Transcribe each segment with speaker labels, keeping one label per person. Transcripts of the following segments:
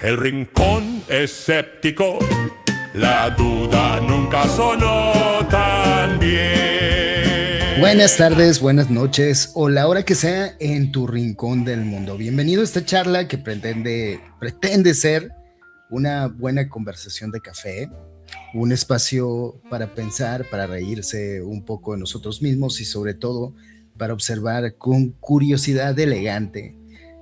Speaker 1: El rincón escéptico, la duda nunca sonó tan bien.
Speaker 2: Buenas tardes, buenas noches o la hora que sea en tu rincón del mundo. Bienvenido a esta charla que pretende ser una buena conversación de café, un espacio para pensar, para reírse un poco de nosotros mismos y sobre todo para observar con curiosidad elegante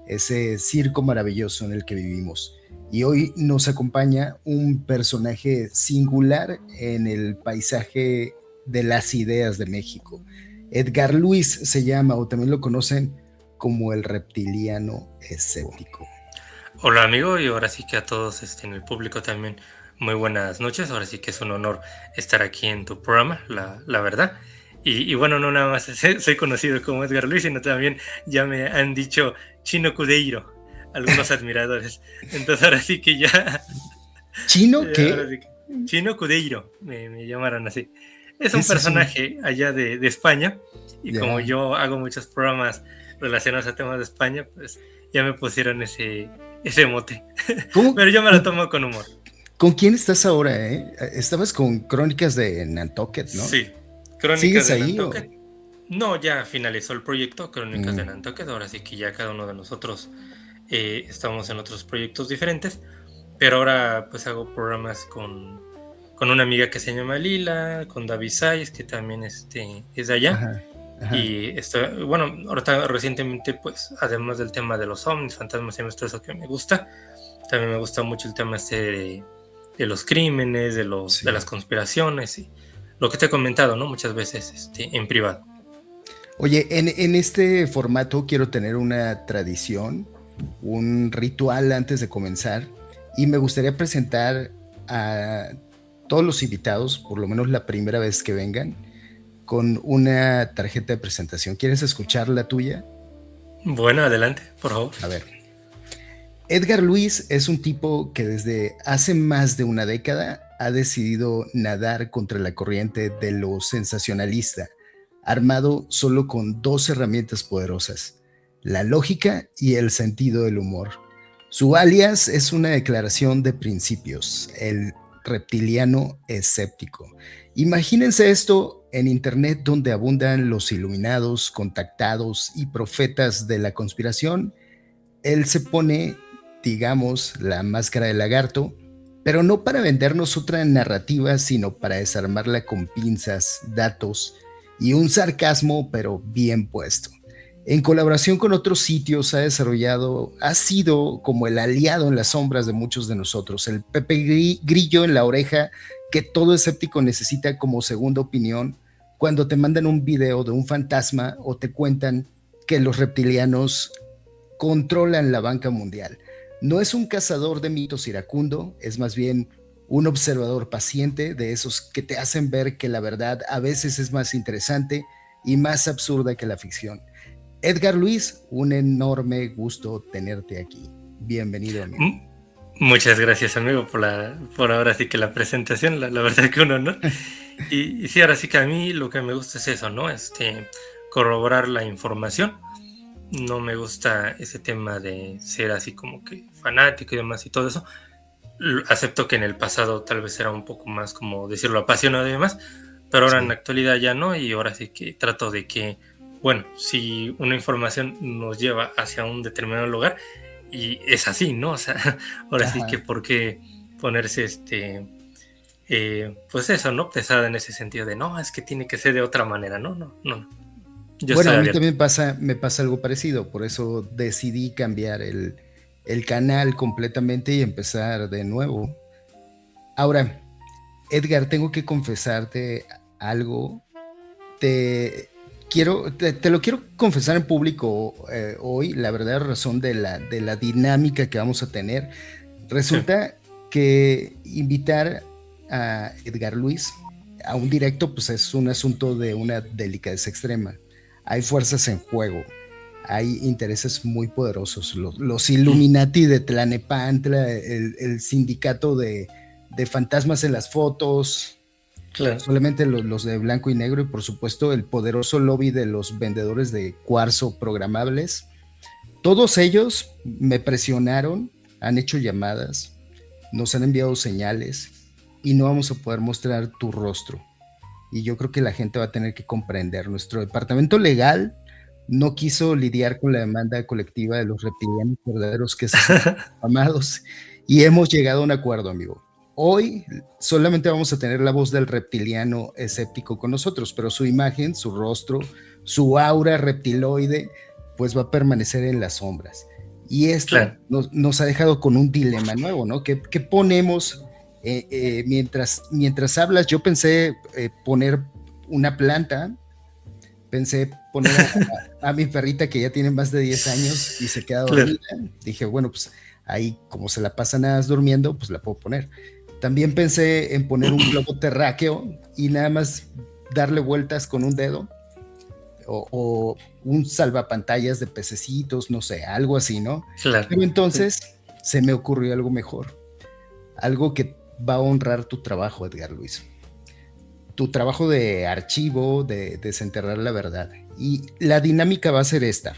Speaker 2: ese circo maravilloso en el que vivimos. Y hoy nos acompaña un personaje singular en el paisaje de las ideas de México. Edgar Luis se llama, o también lo conocen como el reptiliano escéptico.
Speaker 3: Hola amigo, y ahora sí que a todos en el público también muy buenas noches. Ahora sí que es un honor estar aquí en tu programa, la verdad. Y bueno, no nada más soy conocido como Edgar Luis, sino también ya me han dicho Chino Cudeiro algunos admiradores. Entonces ahora sí que ya...
Speaker 2: ¿Chino qué?
Speaker 3: Sí que, Chino Cudeiro, me llamaron así. Es un personaje allá de España, y ya. Como yo hago muchos programas relacionados a temas de España, pues ya me pusieron ese mote. ¿Cómo? Pero yo me lo tomo con humor.
Speaker 2: ¿Con quién estás ahora, Estabas con Crónicas de Nantucket, ¿no?
Speaker 3: Sí, Crónicas de Nantucket. No, ya finalizó el proyecto Crónicas de Nantucket. Ahora sí que ya cada uno de nosotros estamos en otros proyectos diferentes. Pero ahora pues hago programas con una amiga que se llama Lila, con David Sáez, que también es de allá. Ajá. Y bueno, ahorita recientemente, pues, además del tema de los ovnis, fantasmas y todo eso que me gusta, también me gusta mucho el tema de los crímenes, de las conspiraciones y lo que te he comentado, ¿no? Muchas veces en privado.
Speaker 2: Oye, en este formato quiero tener una tradición, un ritual antes de comenzar, y me gustaría presentar a todos los invitados, por lo menos la primera vez que vengan, con una tarjeta de presentación. ¿Quieres escuchar la tuya?
Speaker 3: Bueno, adelante, por favor.
Speaker 2: A ver. Edgar Luis es un tipo que desde hace más de una década ha decidido nadar contra la corriente de lo sensacionalista, armado solo con dos herramientas poderosas: la lógica y el sentido del humor. Su alias es una declaración de principios, el reptiliano escéptico. Imagínense esto en internet, donde abundan los iluminados, contactados y profetas de la conspiración. Él se pone, digamos, la máscara de lagarto, pero no para vendernos otra narrativa, sino para desarmarla con pinzas, datos y un sarcasmo, pero bien puesto. En colaboración con otros sitios ha sido como el aliado en las sombras de muchos de nosotros, el Pepe Grillo en la oreja que todo escéptico necesita como segunda opinión cuando te mandan un video de un fantasma o te cuentan que los reptilianos controlan la banca mundial. No es un cazador de mitos iracundo, es más bien un observador paciente de esos que te hacen ver que la verdad a veces es más interesante y más absurda que la ficción. Edgar Luis, un enorme gusto tenerte aquí. Bienvenido, amigo.
Speaker 3: Muchas gracias, amigo, por ahora sí que la presentación, la verdad que un honor. Y sí, ahora sí que a mí lo que me gusta es eso, ¿no? Corroborar la información. No me gusta ese tema de ser así como que fanático y demás y todo eso. Acepto que en el pasado tal vez era un poco más, como decirlo, apasionado y demás, pero ahora en la actualidad ya no, y ahora sí que trato de que, bueno, si una información nos lleva hacia un determinado lugar, y es así, ¿no? O sea, ahora sí que por qué ponerse pues eso, ¿no? Pesada en ese sentido de, no, es que tiene que ser de otra manera, no.
Speaker 2: Bueno, a mí también me pasa algo parecido, por eso decidí cambiar el canal completamente y empezar de nuevo. Ahora, Edgar, tengo que confesarte algo. Te lo quiero confesar en público hoy, la verdadera razón de la dinámica que vamos a tener. Resulta que invitar a Edgar Luis a un directo pues es un asunto de una delicadeza extrema. Hay fuerzas en juego, hay intereses muy poderosos, los Illuminati de Tlanepantla, el sindicato de fantasmas en las fotos. Claro. Solamente los de blanco y negro, y por supuesto el poderoso lobby de los vendedores de cuarzo programables. Todos ellos me presionaron han hecho llamadas, nos han enviado señales y no vamos a poder mostrar tu rostro. Y yo creo que la gente va a tener que comprender. Nuestro departamento legal no quiso lidiar con la demanda colectiva de los reptilianos verdaderos que se sienten amados y hemos llegado a un acuerdo, amigo. Hoy solamente vamos a tener la voz del reptiliano escéptico con nosotros, pero su imagen, su rostro, su aura reptiloide, pues va a permanecer en las sombras. Y esto nos ha dejado con un dilema nuevo, ¿no? ¿Qué ponemos mientras hablas? Yo pensé poner una planta, pensé poner a mi perrita que ya tiene más de 10 años y se queda dormida. Dije, bueno, pues ahí como se la pasa nada más durmiendo, pues la puedo poner. También pensé en poner un globo terráqueo y nada más darle vueltas con un dedo o un salvapantallas de pececitos, no sé, algo así, ¿no?
Speaker 3: Claro.
Speaker 2: Pero entonces se me ocurrió algo mejor, algo que va a honrar tu trabajo, Edgar Luis. Tu trabajo de archivo, de desenterrar la verdad. Y la dinámica va a ser esta.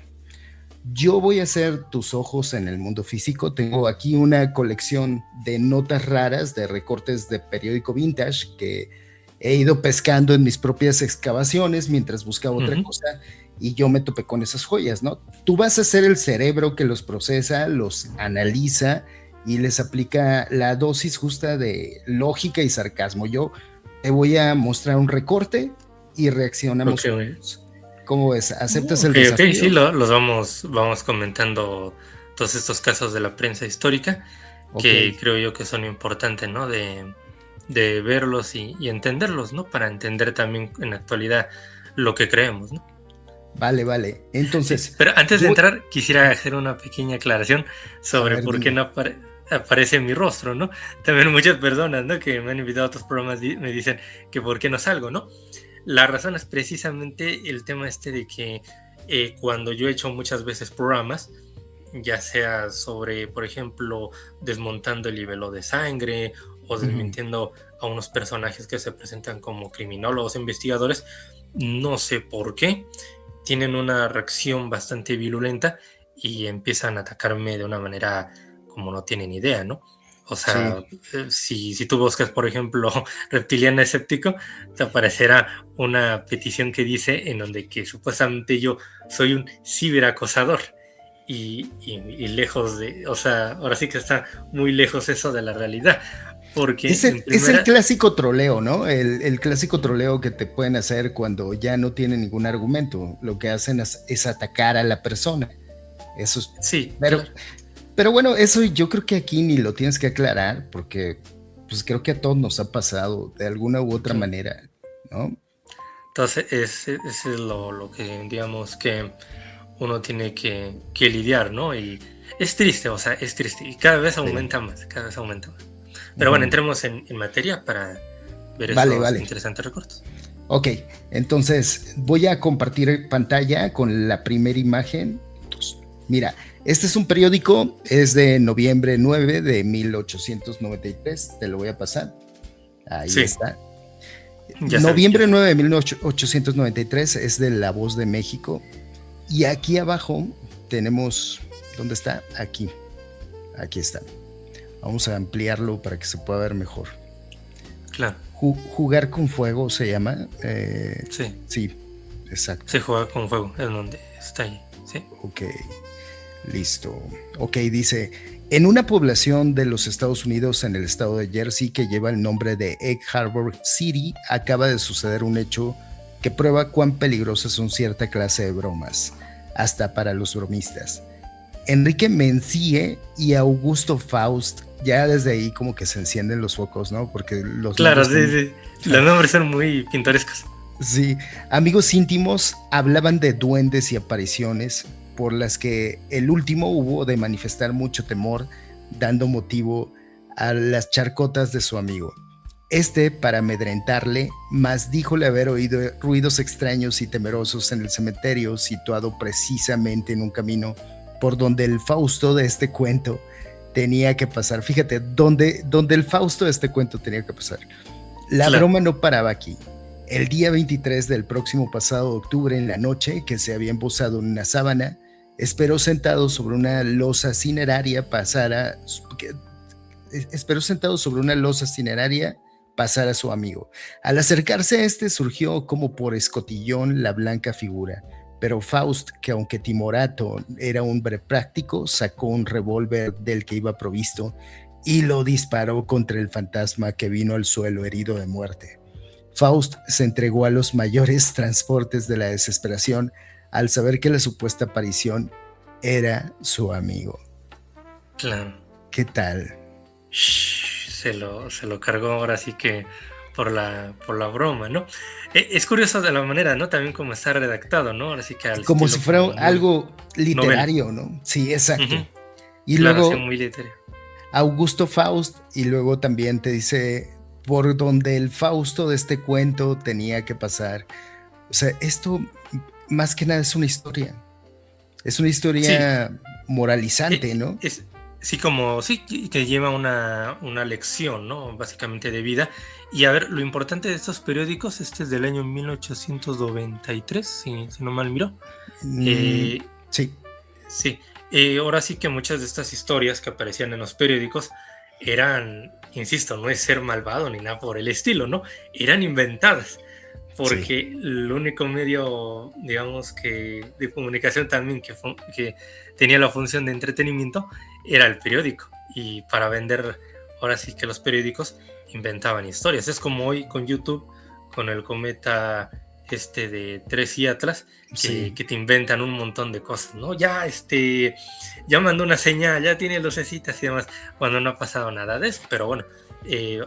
Speaker 2: Yo voy a ser tus ojos en el mundo físico. Tengo aquí una colección de notas raras, de recortes de periódico vintage que he ido pescando en mis propias excavaciones mientras buscaba otra cosa y yo me topé con esas joyas, ¿no? Tú vas a ser el cerebro que los procesa, los analiza y les aplica la dosis justa de lógica y sarcasmo. Yo te voy a mostrar un recorte y reaccionamos. ¿Cómo ves? ¿Aceptas el desafío?
Speaker 3: Ok, sí, los vamos comentando todos estos casos de la prensa histórica que creo yo que son importantes, ¿no? De verlos y entenderlos, ¿no? Para entender también en la actualidad lo que creemos, ¿no?
Speaker 2: Vale. Entonces...
Speaker 3: Sí, pero antes de entrar, quisiera hacer una pequeña aclaración sobre por qué no aparece mi rostro, ¿no? También muchas personas, ¿no? Que me han invitado a otros programas me dicen que por qué no salgo, ¿no? La razón es precisamente el tema de que cuando yo he hecho muchas veces programas, ya sea sobre, por ejemplo, desmontando el libelo de sangre o desmintiendo a unos personajes que se presentan como criminólogos, investigadores, no sé por qué, tienen una reacción bastante virulenta y empiezan a atacarme de una manera como no tienen idea, ¿no? O sea, si tú buscas, por ejemplo, reptiliano escéptico, te aparecerá una petición que dice en donde que supuestamente yo soy un ciberacosador. Y lejos de, o sea, ahora sí que está muy lejos eso de la realidad. Porque
Speaker 2: es el clásico troleo, ¿no? El clásico troleo que te pueden hacer cuando ya no tienen ningún argumento. Lo que hacen es atacar a la persona. Eso es,
Speaker 3: sí,
Speaker 2: pero bueno, eso yo creo que aquí ni lo tienes que aclarar porque pues creo que a todos nos ha pasado de alguna u otra manera, ¿no?
Speaker 3: Entonces ese es lo que digamos que uno tiene que lidiar, ¿no? Y es triste, o sea, es triste y cada vez aumenta más. Pero bueno, entremos en materia para ver esos interesantes recortes.
Speaker 2: Ok, entonces voy a compartir pantalla con la primera imagen. Mira, este es un periódico, es de noviembre 9 de 1893, te lo voy a pasar. Ahí está. Noviembre 9 de 1893 es de La Voz de México. Y aquí abajo tenemos, ¿dónde está? Aquí está. Vamos a ampliarlo para que se pueda ver mejor.
Speaker 3: Claro.
Speaker 2: Jugar con fuego se llama. Sí, exacto.
Speaker 3: Se juega con fuego, es donde está ahí. Sí.
Speaker 2: Ok, listo. Ok, dice, en una población de los Estados Unidos en el estado de Jersey que lleva el nombre de Egg Harbor City, acaba de suceder un hecho que prueba cuán peligrosas son cierta clase de bromas, hasta para los bromistas. Enrique Mencie y Augusto Faust, ya desde ahí como que se encienden los focos, ¿no? Porque los
Speaker 3: los nombres son muy pintorescos.
Speaker 2: Sí, amigos íntimos hablaban de duendes y apariciones por las que el último hubo de manifestar mucho temor, dando motivo a las charcotas de su amigo. Para amedrentarle, más díjole haber oído ruidos extraños y temerosos en el cementerio situado precisamente en un camino por donde el Fausto de este cuento tenía que pasar. Fíjate, donde el Fausto de este cuento tenía que pasar. La broma no paraba aquí. El día 23 del próximo pasado octubre en la noche, que se había embozado en una sábana, esperó sentado sobre una losa cineraria pasar a su amigo. Al acercarse a este, surgió como por escotillón la blanca figura, pero Faust, que aunque timorato era hombre práctico, sacó un revólver del que iba provisto y lo disparó contra el fantasma, que vino al suelo herido de muerte. Faust se entregó a los mayores transportes de la desesperación al saber que la supuesta aparición era su amigo.
Speaker 3: Claro.
Speaker 2: ¿Qué tal?
Speaker 3: Se lo cargó ahora sí que por la broma, ¿no? Es curioso de la manera, ¿no? También como está redactado, ¿no? Ahora sí que al
Speaker 2: como
Speaker 3: estilo
Speaker 2: si fuera
Speaker 3: como
Speaker 2: algo literario,
Speaker 3: novela.
Speaker 2: ¿no? Sí, exacto.
Speaker 3: Ujú.
Speaker 2: Y
Speaker 3: Claro, sí,
Speaker 2: luego
Speaker 3: muy literario.
Speaker 2: Augusto Faust, y luego también te dice por donde el Fausto de este cuento tenía que pasar. O sea, esto más que nada es una historia. Es una
Speaker 3: Sí,
Speaker 2: historia moralizante, ¿no?
Speaker 3: sí, como sí, que lleva una lección, ¿no? Básicamente de vida. Y a ver, lo importante de estos periódicos, este es del año 1893, si no mal miro.
Speaker 2: Mm,
Speaker 3: Eh,
Speaker 2: sí,
Speaker 3: sí, ahora sí que muchas de estas historias que aparecían en los periódicos eran, insisto, no es ser malvado ni nada por el estilo, ¿no? Eran inventadas.
Speaker 2: sí.
Speaker 3: Porque el único medio, digamos, que de comunicación también que tenía la función de entretenimiento era el periódico. Y para vender, ahora sí que los periódicos inventaban historias. Es como hoy con YouTube, con el cometa de Tres y Atlas,
Speaker 2: Sí.
Speaker 3: que te inventan un montón de cosas, ¿no? Ya mandó una señal, ya tiene lucecitas y demás, cuando no ha pasado nada de eso. Pero bueno,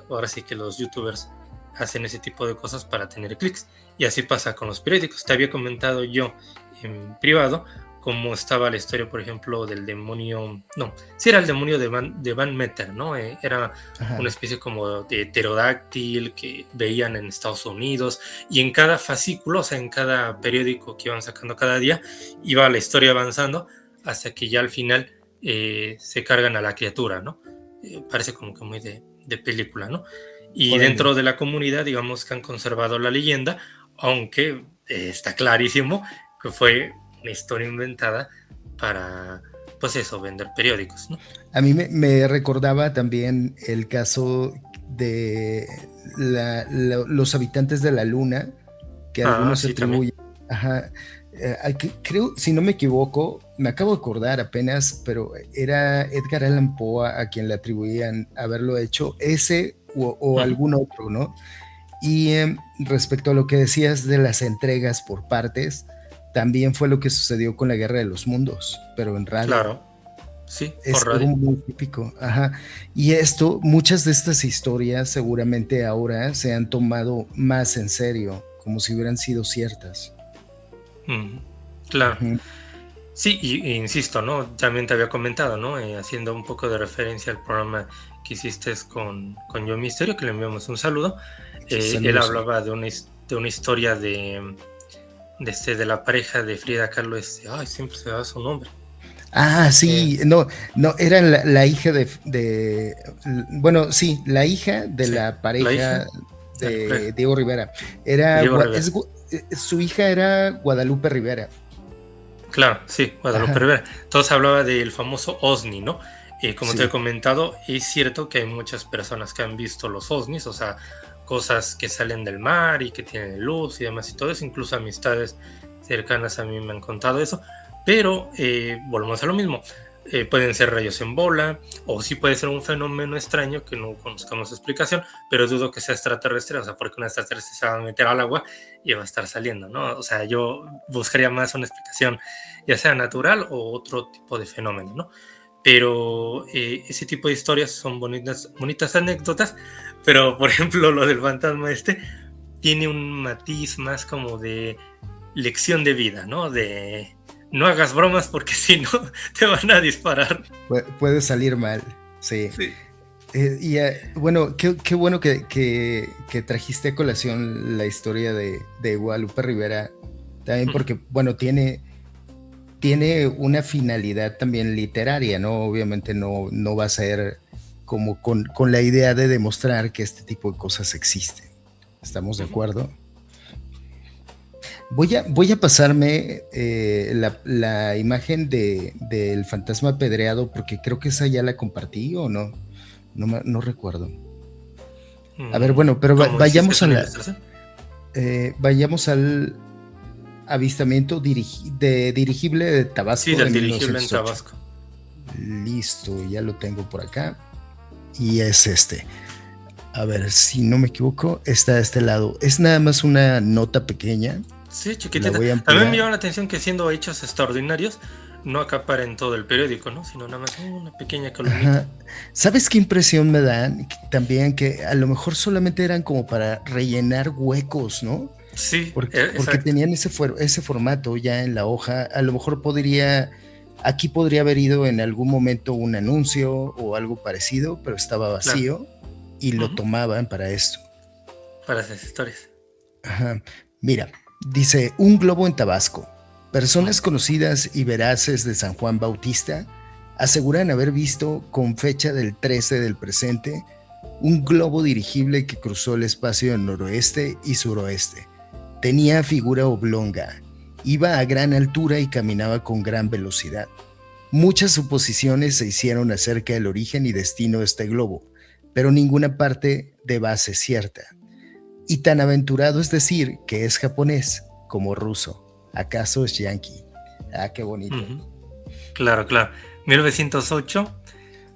Speaker 3: ahora sí que los youtubers hacen ese tipo de cosas para tener clics. Y así pasa con los periódicos. Te había comentado yo en privado cómo estaba la historia, por ejemplo, del demonio. No, sí era el demonio de Van Meter, ¿no? Era
Speaker 2: Ajá.
Speaker 3: una especie como de pterodáctil que veían en Estados Unidos. Y en cada fascículo, o sea, en cada periódico que iban sacando cada día, iba la historia avanzando hasta que ya al final se cargan a la criatura, ¿no? Parece como que muy de película, ¿no? Y
Speaker 2: Órale.
Speaker 3: dentro de la comunidad, digamos que han conservado la leyenda, aunque está clarísimo que fue una historia inventada para, pues eso, vender periódicos, ¿no?
Speaker 2: A mí me recordaba también el caso de los habitantes de la luna, que
Speaker 3: Ah,
Speaker 2: algunos
Speaker 3: sí, también.
Speaker 2: atribuyen. Ajá. Creo, si no me equivoco, me acabo de acordar apenas, pero era Edgar Allan Poe a quien le atribuían haberlo hecho, ese o
Speaker 3: Ujú.
Speaker 2: algún otro, ¿no? Y respecto a lo que decías de las entregas por partes, también fue lo que sucedió con la Guerra de los Mundos, pero en radio.
Speaker 3: Claro, sí,
Speaker 2: Es
Speaker 3: por
Speaker 2: algo
Speaker 3: radio.
Speaker 2: muy típico, ajá. Y muchas de estas historias seguramente ahora se han tomado más en serio, como si hubieran sido ciertas.
Speaker 3: Ujú. Claro.
Speaker 2: Ujú.
Speaker 3: Sí, y insisto, ¿no? También te había comentado, ¿no? Haciendo un poco de referencia al programa que hiciste con Yo Misterio, que le enviamos un saludo. Él
Speaker 2: Saludos.
Speaker 3: hablaba de una historia de la pareja de Frida Kahlo. Ay, siempre se me va su nombre.
Speaker 2: Ah,
Speaker 3: Eh,
Speaker 2: sí, no, no, era la hija bueno, sí, la hija de
Speaker 3: sí,
Speaker 2: la
Speaker 3: la
Speaker 2: pareja
Speaker 3: hija de la
Speaker 2: de
Speaker 3: pareja
Speaker 2: Diego Rivera.
Speaker 3: de Diego Rivera.
Speaker 2: Su hija era Guadalupe Rivera.
Speaker 3: Claro, sí, Guadalupe
Speaker 2: Ajá,
Speaker 3: Rivera. Entonces hablaba del famoso OSNI, ¿no? Como te he
Speaker 2: sí,
Speaker 3: comentado, es cierto que hay muchas personas que han visto los OSNIs, o sea, cosas que salen del mar y que tienen luz y demás y todo eso, incluso amistades cercanas a mí me han contado eso, pero volvemos a lo mismo. Pueden ser rayos en bola, o sí puede ser un fenómeno extraño que no conozcamos explicación, pero dudo que sea extraterrestre, o sea, porque un extraterrestre se va a meter al agua y va a estar saliendo, ¿no? O sea, yo buscaría más una explicación, ya sea natural o otro tipo de fenómeno, ¿no? Pero ese tipo de historias son bonitas anécdotas, pero por ejemplo lo del fantasma tiene un matiz más como de lección de vida, ¿no? De no hagas bromas porque si no te van a disparar.
Speaker 2: puede salir mal, sí.
Speaker 3: Sí.
Speaker 2: Bueno, qué bueno que trajiste a colación la historia de Guadalupe Rivera, también porque, bueno, tiene una finalidad también literaria, ¿no? Obviamente no va a ser como con la idea de demostrar que este tipo de cosas existen. ¿Estamos de acuerdo? Voy a pasarme la imagen del fantasma apedreado porque creo que esa ya la compartí o no. No recuerdo. A ver, bueno, pero vayamos vayamos al avistamiento de dirigible de Tabasco.
Speaker 3: Sí, del dirigible en Tabasco.
Speaker 2: Listo, ya lo tengo por acá. Y es este. A ver, si no me equivoco, está de este lado. Es nada más una nota pequeña.
Speaker 3: Sí, chiquitita. También me llama la atención que siendo hechos extraordinarios, no acaparen todo el periódico, ¿no? Sino nada más una pequeña columnita.
Speaker 2: ¿Sabes qué impresión me dan? También que a lo mejor solamente eran como para rellenar huecos, ¿no?
Speaker 3: Sí,
Speaker 2: porque tenían ese formato ya en la hoja. A lo mejor aquí podría haber ido en algún momento un anuncio o algo parecido, pero estaba vacío. Claro. Y lo tomaban para esto.
Speaker 3: Para esas historias.
Speaker 2: Ajá. Mira, dice, un globo en Tabasco. Personas conocidas y veraces de San Juan Bautista aseguran haber visto con fecha del 13 del presente un globo dirigible que cruzó el espacio en noroeste y suroeste. Tenía figura oblonga, iba a gran altura y caminaba con gran velocidad. Muchas suposiciones se hicieron acerca del origen y destino de este globo, pero ninguna parte de base cierta. Y tan aventurado es decir que es japonés como ruso. ¿Acaso es yankee? Ah, qué bonito.
Speaker 3: Claro. 1908.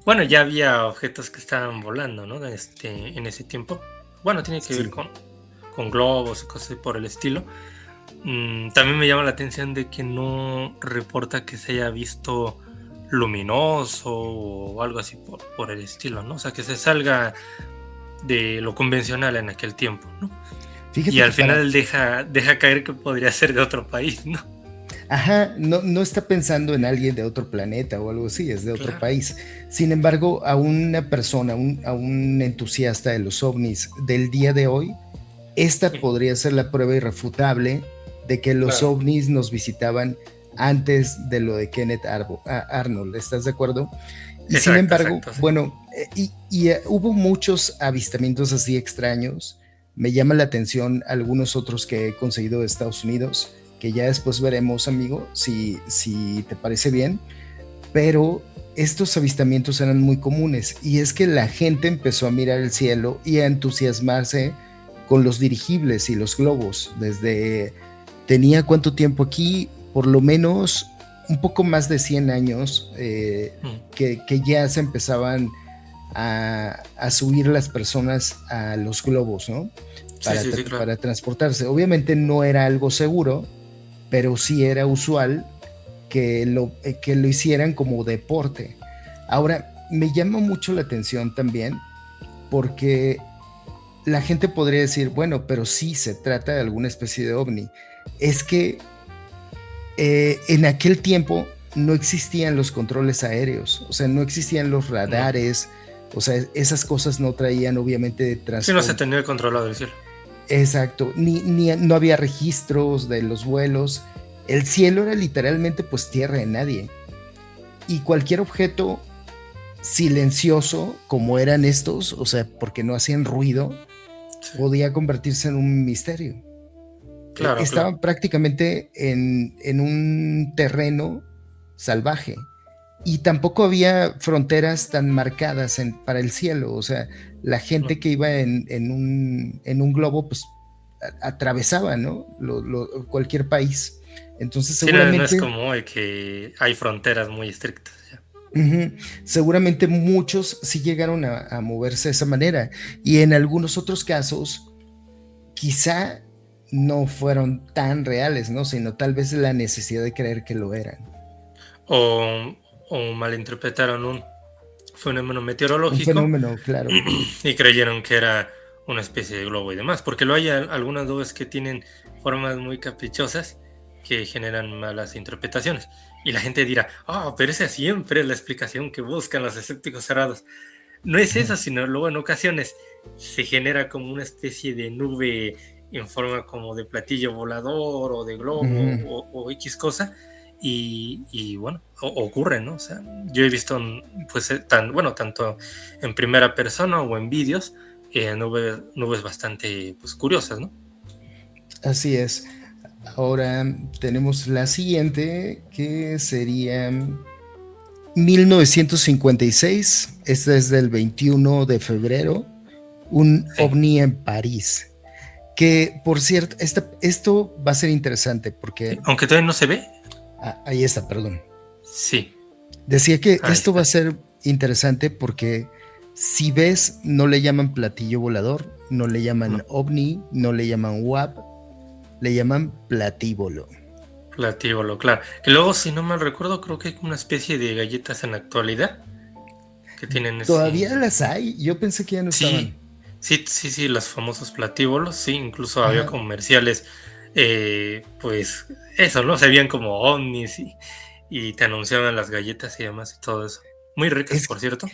Speaker 3: Bueno, ya había objetos que estaban volando, ¿no? En ese tiempo. Bueno, tiene que ver con globos y cosas por el estilo. También me llama la atención de que no reporta que se haya visto luminoso o algo así por el estilo, ¿no? O sea, que se salga de lo convencional en aquel tiempo, ¿no? Fíjate y al final deja caer que podría ser de otro país, ¿no?
Speaker 2: Ajá, no está pensando en alguien de otro planeta o algo así, es de otro país. Sin embargo, a una persona, a un entusiasta de los ovnis del día de hoy, esta podría ser la prueba irrefutable de que los ovnis nos visitaban antes de lo de Kenneth Arnold, ¿estás de acuerdo? Y sin embargo, bueno, hubo muchos avistamientos así extraños. Me llama la atención algunos otros que he conseguido de Estados Unidos, que ya después veremos, amigo, si te parece bien. Pero estos avistamientos eran muy comunes y es que la gente empezó a mirar el cielo y a entusiasmarse con los dirigibles y los globos. Tenía cuánto tiempo aquí, por lo menos un poco más de 100 años que ya se empezaban a subir las personas a los globos, ¿no? Para transportarse. Obviamente no era algo seguro, pero sí era usual que lo hicieran como deporte. Ahora, me llama mucho la atención también porque la gente podría decir, bueno, pero sí se trata de alguna especie de ovni. Es que en aquel tiempo no existían los controles aéreos, o sea, no existían los radares, o sea, esas cosas no traían obviamente de transporte.
Speaker 3: Sí, no se tenía controlado el cielo.
Speaker 2: Exacto, no había registros de los vuelos, el cielo era literalmente pues tierra de nadie, y cualquier objeto silencioso como eran estos, o sea, porque no hacían ruido, podía convertirse en un misterio. Estaban prácticamente en un terreno salvaje y tampoco había fronteras tan marcadas para el cielo. O sea, la gente que iba en un globo pues atravesaba, ¿no? Cualquier país. Entonces seguramente...
Speaker 3: no es como hoy que hay fronteras muy estrictas.
Speaker 2: Seguramente muchos sí llegaron a moverse de esa manera y en algunos otros casos quizá no fueron tan reales, ¿no? Sino tal vez la necesidad de creer que lo eran.
Speaker 3: O malinterpretaron un fenómeno meteorológico.
Speaker 2: Un fenómeno, claro.
Speaker 3: Y creyeron que era una especie de globo y demás. Porque hay algunas nubes que tienen formas muy caprichosas que generan malas interpretaciones. Y la gente dirá, pero esa siempre es la explicación que buscan los escépticos cerrados. No es eso, sino luego en ocasiones se genera como una especie de nube en forma como de platillo volador o de globo o X cosa y bueno, ocurre, ¿no? O sea, yo he visto pues tanto en primera persona o en vídeos nubes bastante pues curiosas, ¿no?
Speaker 2: Así es. Ahora tenemos la siguiente, que sería 1956. Esta es del 21 de febrero. Un
Speaker 3: Sí.
Speaker 2: ovni en París. Que, por cierto, esto va a ser interesante porque...
Speaker 3: Aunque todavía no se ve.
Speaker 2: ahí está, perdón.
Speaker 3: Sí.
Speaker 2: Decía que
Speaker 3: Ahí
Speaker 2: esto va a
Speaker 3: está.
Speaker 2: ser interesante porque si ves, no le llaman platillo volador, no le llaman
Speaker 3: No.
Speaker 2: ovni, no le llaman WAP, le llaman platíbolo.
Speaker 3: Platíbolo, claro. Que luego, si no mal recuerdo, creo que hay como una especie de galletas en la actualidad que tienen
Speaker 2: ¿Todavía
Speaker 3: ese.
Speaker 2: las hay? Yo pensé que ya no estaban.
Speaker 3: Sí, los famosos platíbolos, sí, incluso había
Speaker 2: Ajá.
Speaker 3: comerciales, pues eso, ¿no? Se veían como ovnis y te anunciaban las galletas y demás y todo eso. Muy ricas,
Speaker 2: Es
Speaker 3: por cierto.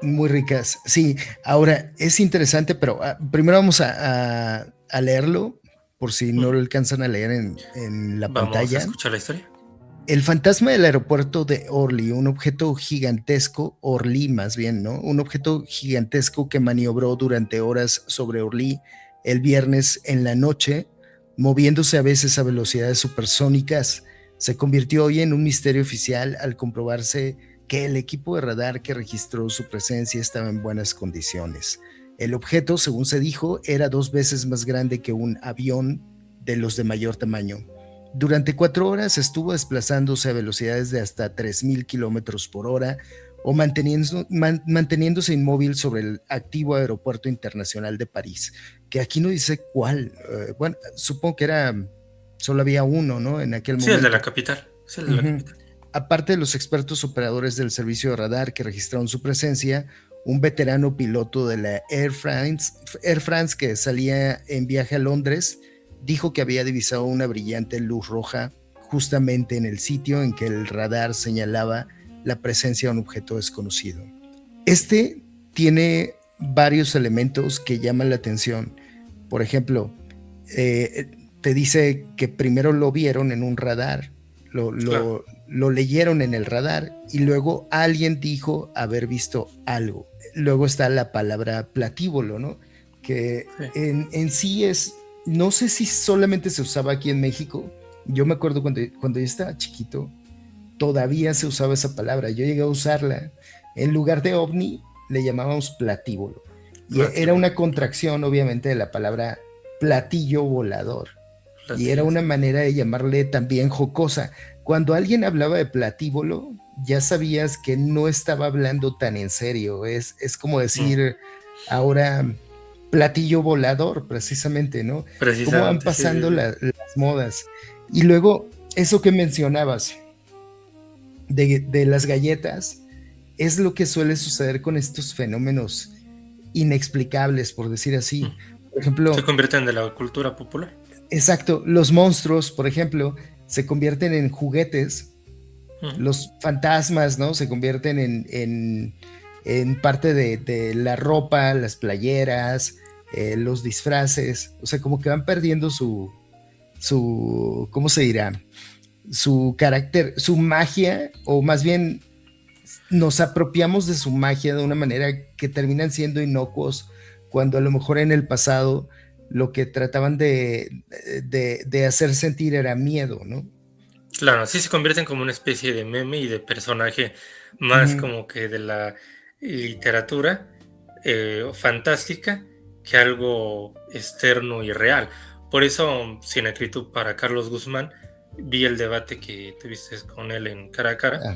Speaker 2: muy ricas. Sí, ahora es interesante, pero primero vamos a leerlo por si no
Speaker 3: Mm.
Speaker 2: lo alcanzan a leer en la
Speaker 3: Vamos a
Speaker 2: pantalla.
Speaker 3: escuchar la historia.
Speaker 2: El fantasma del aeropuerto de Orly, un objeto gigantesco, Orly más bien, ¿no? Un objeto gigantesco que maniobró durante horas sobre Orly el viernes en la noche, moviéndose a veces a velocidades supersónicas, se convirtió hoy en un misterio oficial al comprobarse que el equipo de radar que registró su presencia estaba en buenas condiciones. El objeto, según se dijo, era 2 veces más grande que un avión de los de mayor tamaño. Durante 4 horas estuvo desplazándose a velocidades de hasta 3,000 kilómetros por hora o manteniéndose inmóvil sobre el activo aeropuerto internacional de París, que aquí no dice cuál. Bueno, supongo que solo había uno, ¿no? En aquel
Speaker 3: Sí, el de la
Speaker 2: momento.
Speaker 3: capital. Sí, el de la
Speaker 2: Uh-huh.
Speaker 3: capital.
Speaker 2: Aparte de los expertos operadores del servicio de radar que registraron su presencia, un veterano piloto de la Air France que salía en viaje a Londres, dijo que había divisado una brillante luz roja justamente en el sitio en que el radar señalaba la presencia de un objeto desconocido. Este tiene varios elementos que llaman la atención. Por ejemplo, te dice que primero lo vieron en un radar,
Speaker 3: Claro.
Speaker 2: lo leyeron en el radar y luego alguien dijo haber visto algo. Luego está la palabra platíbolo, ¿no? Que
Speaker 3: Sí.
Speaker 2: en sí es, no sé si solamente se usaba aquí en México. Yo me acuerdo cuando yo estaba chiquito, todavía se usaba esa palabra. Yo llegué a usarla. En lugar de ovni, le llamábamos platíbolo. Y era
Speaker 3: Platíbolo.
Speaker 2: una contracción, obviamente, de la palabra platillo volador. Y era
Speaker 3: Platillos.
Speaker 2: una manera de llamarle también jocosa. Cuando alguien hablaba de platíbolo, ya sabías que no estaba hablando tan en serio. Es como decir ahora platillo volador, precisamente, ¿no? Cómo van
Speaker 3: Precisamente,
Speaker 2: pasando
Speaker 3: sí.
Speaker 2: las modas. Y luego, eso que mencionabas de las galletas, es lo que suele suceder con estos fenómenos inexplicables, por decir así. Por
Speaker 3: Se
Speaker 2: ejemplo,
Speaker 3: convierten de la cultura popular.
Speaker 2: exacto, los monstruos, por ejemplo, se convierten en juguetes,
Speaker 3: Mm.
Speaker 2: los fantasmas, ¿no? Se convierten en parte de la ropa, las playeras, los disfraces, o sea, como que van perdiendo ¿cómo se dirá? Su carácter, su magia, o más bien nos apropiamos de su magia de una manera que terminan siendo inocuos, cuando a lo mejor en el pasado lo que trataban de hacer sentir era miedo, ¿no?
Speaker 3: Claro, sí se convierten como una especie de meme y de personaje más
Speaker 2: Ujú.
Speaker 3: como que de la literatura fantástica que algo externo y real. Por eso, sin acritud para Carlos Guzmán, vi el debate que tuviste con él en Cara a Cara.
Speaker 2: Ah,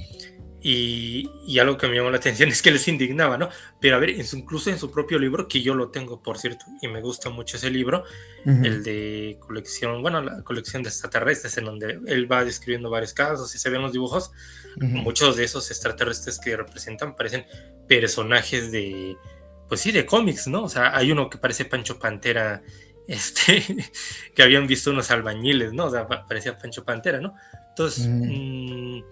Speaker 3: Y algo que me llamó la atención es que les indignaba, ¿no? Pero a ver, incluso en su propio libro, que yo lo tengo, por cierto, y me gusta mucho ese libro,
Speaker 2: ujú,
Speaker 3: el de colección, bueno, la colección de extraterrestres, en donde él va describiendo varios casos y se ven los dibujos,
Speaker 2: ujú.
Speaker 3: muchos de esos extraterrestres que representan parecen personajes de, pues sí, de cómics, ¿no? O sea, hay uno que parece Pancho Pantera, este, que habían visto unos albañiles, ¿no? O sea, parecía Pancho Pantera, ¿no? Entonces,
Speaker 2: Ujú.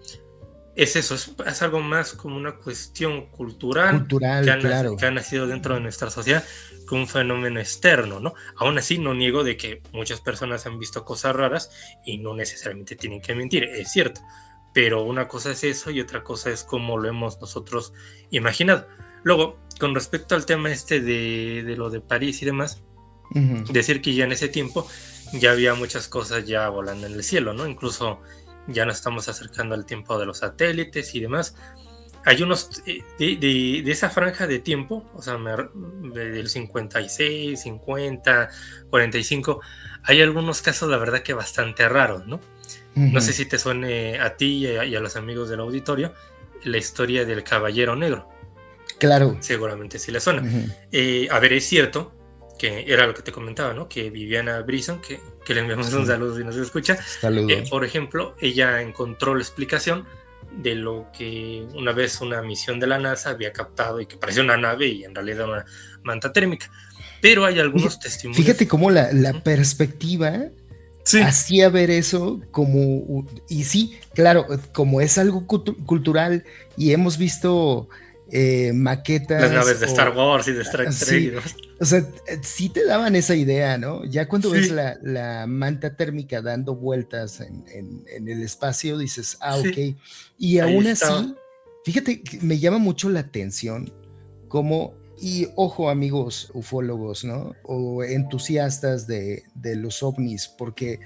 Speaker 3: es eso, es algo más como una cuestión cultural
Speaker 2: Cultural,
Speaker 3: que
Speaker 2: claro.
Speaker 3: ha nacido dentro de nuestra sociedad que un fenómeno externo, ¿no? Aún así, no niego de que muchas personas han visto cosas raras y no necesariamente tienen que mentir, es cierto, pero una cosa es eso y otra cosa es cómo lo hemos nosotros imaginado. Luego, con respecto al tema este de lo de París y demás,
Speaker 2: Ujú.
Speaker 3: decir que ya en ese tiempo ya había muchas cosas ya volando en el cielo, ¿no? Incluso ya nos estamos acercando al tiempo de los satélites y demás. Hay unos de esa franja de tiempo, o sea, del 56, 50, 45, hay algunos casos, la verdad, que bastante raros, ¿no? No sé si te suene a ti y a los amigos del auditorio la historia del Caballero Negro.
Speaker 2: Claro.
Speaker 3: Seguramente sí le suena. A ver, es cierto que era lo que te comentaba, ¿no? Que Viviana Brison, que le enviamos un saludo si nos escucha, por ejemplo, ella encontró la explicación de lo que una vez una misión de la NASA había captado y que parecía una nave y en realidad una manta térmica. Pero hay algunos testimonios.
Speaker 2: Fíjate cómo la perspectiva hacía ver eso como, y sí, claro, como es algo cultural y hemos visto maquetas.
Speaker 3: Las naves de Star Wars y de Star Trek.
Speaker 2: O sea, sí te daban esa idea, ¿no? Ya cuando ves la manta térmica dando vueltas en el espacio, dices, ok. Y aún así, fíjate, me llama mucho la atención cómo, y ojo amigos ufólogos, ¿no? O entusiastas de los ovnis, porque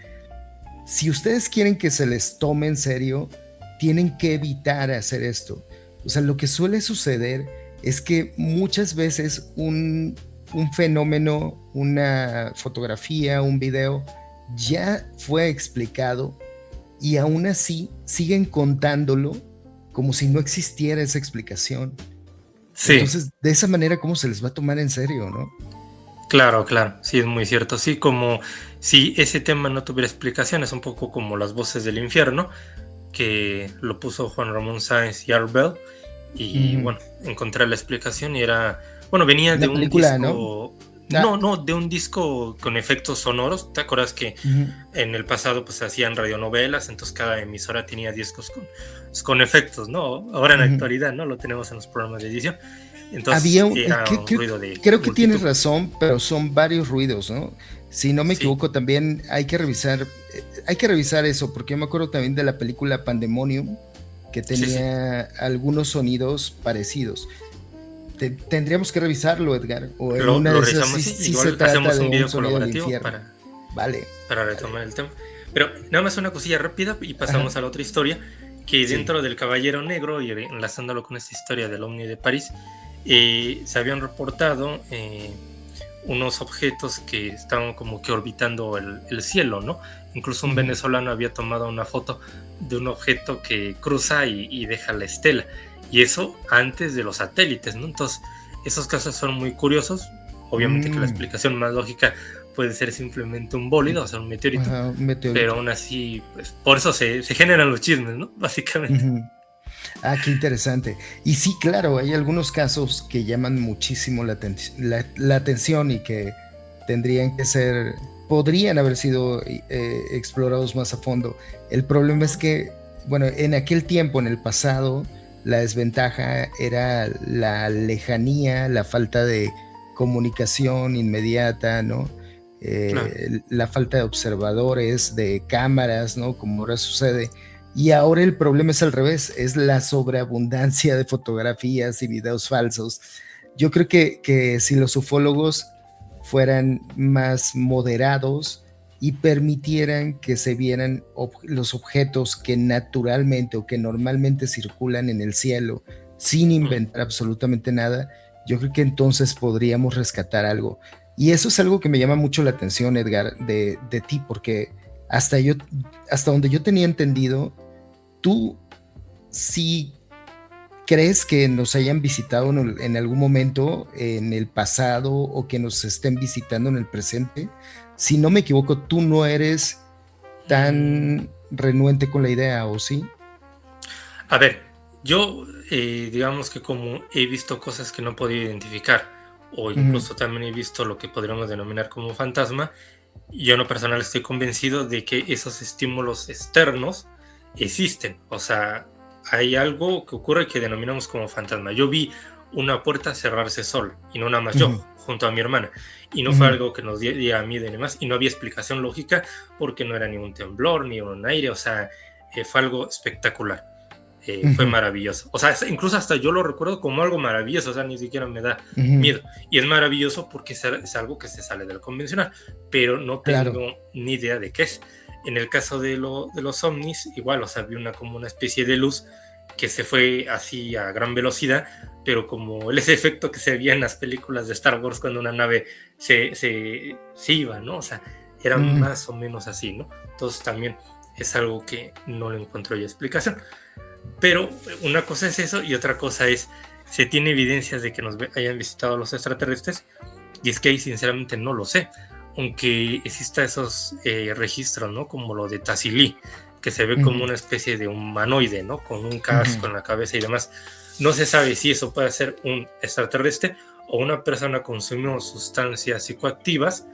Speaker 2: si ustedes quieren que se les tome en serio, tienen que evitar hacer esto. O sea, lo que suele suceder es que muchas veces un fenómeno, una fotografía, un video, ya fue explicado y aún así siguen contándolo como si no existiera esa explicación. Sí. Entonces, de esa manera, ¿cómo se les va a tomar en serio, no?
Speaker 3: Claro, sí, es muy cierto. Sí, como si ese tema no tuviera explicación, es un poco como Las Voces del Infierno, que lo puso Juan Ramón Sáenz y Art Bell, y bueno, encontré la explicación y era, bueno, venía de un disco, ¿no? De un disco con efectos sonoros. ¿Te acuerdas que en el pasado pues hacían radionovelas, entonces cada emisora tenía discos con efectos, ¿no? Ahora en la actualidad, ¿no? Lo tenemos en los programas de edición. Entonces
Speaker 2: había
Speaker 3: era un ruido de
Speaker 2: creo que tienes razón, pero son varios ruidos, ¿no? Si no me equivoco, también hay que revisar eso, porque yo me acuerdo también de la película Pandemonium, que tenía algunos sonidos parecidos. Tendríamos que revisarlo, Edgar, o en una de esas sí se trata de un video colaborativo
Speaker 3: para retomar el tema. Pero nada más una cosilla rápida y pasamos a la otra historia, que dentro del Caballero Negro, y enlazándolo con esta historia del OVNI de París, se habían reportado unos objetos que estaban como que orbitando el cielo, ¿no? Incluso un venezolano había tomado una foto de un objeto que cruza y deja la estela, y eso antes de los satélites, ¿no? Entonces, esos casos son muy curiosos. Obviamente que la explicación más lógica puede ser simplemente un bólido, o sea, un meteorito, pero aún así, pues, por eso se generan los chismes, ¿no? Básicamente.
Speaker 2: Qué interesante. Y sí, claro, hay algunos casos que llaman muchísimo la atención y que podrían haber sido explorados más a fondo. El problema es que, bueno, en aquel tiempo, en el pasado, la desventaja era la lejanía, la falta de comunicación inmediata, ¿no? La falta de observadores, de cámaras, ¿no? Como ahora sucede. Y ahora el problema es al revés, es la sobreabundancia de fotografías y videos falsos. Yo creo que si los ufólogos fueran más moderados y permitieran que se vieran los objetos que naturalmente o que normalmente circulan en el cielo sin inventar absolutamente nada, yo creo que entonces podríamos rescatar algo. Y eso es algo que me llama mucho la atención, Edgar, de ti, porque hasta donde yo tenía entendido, ¿tú sí crees que nos hayan visitado en algún momento en el pasado o que nos estén visitando en el presente? Si no me equivoco, tú no eres tan renuente con la idea, ¿o sí?
Speaker 3: A ver, yo digamos que como he visto cosas que no he podido identificar, o incluso también he visto lo que podríamos denominar como fantasma, yo en lo personal estoy convencido de que esos estímulos externos existen. O sea, hay algo que ocurre que denominamos como fantasma. Yo vi una puerta cerrarse sola, y no nada más yo, junto a mi hermana, y no fue algo que nos diera miedo y demás, y no había explicación lógica porque no era ni un temblor ni un aire, o sea, fue algo espectacular. fue maravilloso. O sea, incluso hasta yo lo recuerdo como algo maravilloso, o sea, ni siquiera me da
Speaker 2: Ujú.
Speaker 3: miedo. Y es maravilloso porque es algo que se sale del convencional, pero no tengo
Speaker 2: Claro.
Speaker 3: ni idea de qué es. En el caso de los ovnis, igual, o sea, vi como una especie de luz que se fue así a gran velocidad, pero como ese efecto que se veía en las películas de Star Wars cuando una nave se iba, ¿no? O sea, era
Speaker 2: Ujú.
Speaker 3: más o menos así, ¿no? Entonces también es algo que no le encuentro yo explicación. Pero una cosa es eso y otra cosa es, se tiene evidencias de que nos hayan visitado los extraterrestres, y es que ahí sinceramente no lo sé, aunque exista esos registros, ¿no? Como lo de Tassili, que se ve como
Speaker 2: Ujú.
Speaker 3: una especie de humanoide, ¿no? Con un casco
Speaker 2: Ujú.
Speaker 3: en la cabeza y demás. No se sabe si eso puede ser un extraterrestre o una persona consumió sustancias psicoactivas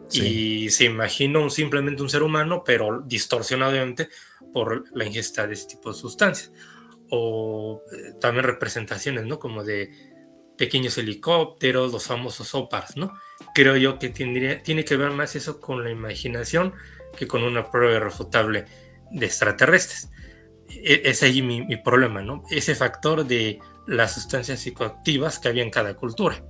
Speaker 2: Sí.
Speaker 3: y se imaginó simplemente un ser humano, pero distorsionado obviamente por la ingesta de ese tipo de sustancias. O también representaciones, ¿no? Como de pequeños helicópteros, los famosos OPARs, ¿no? Creo yo que tiene que ver más eso con la imaginación que con una prueba irrefutable de extraterrestres. Es ahí mi problema, ¿no? Ese factor de las sustancias psicoactivas que había en cada cultura.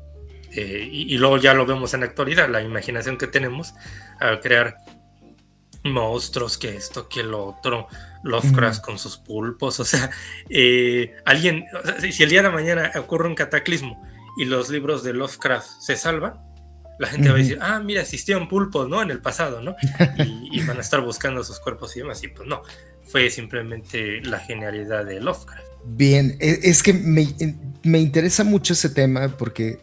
Speaker 3: Y luego ya lo vemos en la actualidad, la imaginación que tenemos al crear monstruos, que esto, que lo otro,
Speaker 2: Ujú.
Speaker 3: Lovecraft con sus pulpos, o sea, alguien, o sea, si el día de mañana ocurre un cataclismo y los libros de Lovecraft se salvan, la gente va a
Speaker 2: Ujú.
Speaker 3: decir, ah, mira, existían pulpos, ¿no? En el pasado, ¿no? Y van a estar buscando sus cuerpos y demás, y pues no, fue simplemente la genialidad de Lovecraft.
Speaker 2: Bien, es que me interesa mucho ese tema porque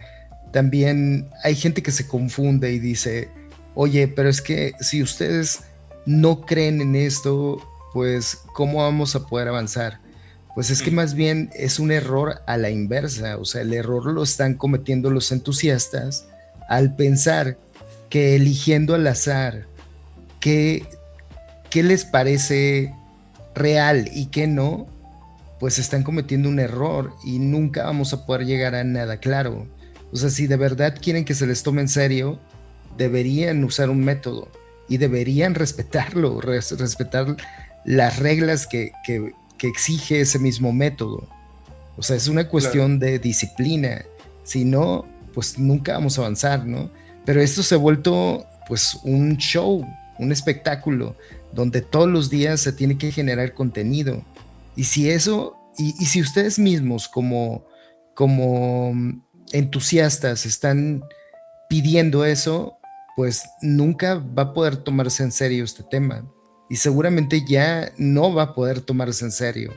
Speaker 2: también hay gente que se confunde y dice, oye, pero es que si ustedes no creen en esto, pues ¿cómo vamos a poder avanzar? Pues es que
Speaker 3: Mm,
Speaker 2: más bien es un error a la inversa, o sea, el error lo están cometiendo los entusiastas al pensar que eligiendo al azar qué, qué les parece real y qué no, pues están cometiendo un error y nunca vamos a poder llegar a nada claro. O sea, si de verdad quieren que se les tome en serio, deberían usar un método y deberían respetarlo, respetar las reglas que exige ese mismo método. O sea, es una
Speaker 3: claro.
Speaker 2: cuestión de disciplina. Si no, pues nunca vamos a avanzar, ¿no? Pero esto se ha vuelto pues un show, un espectáculo, donde todos los días se tiene que generar contenido. Y si eso, y si ustedes mismos como entusiastas están pidiendo eso, pues nunca va a poder tomarse en serio este tema. Y seguramente ya no va a poder tomarse en serio,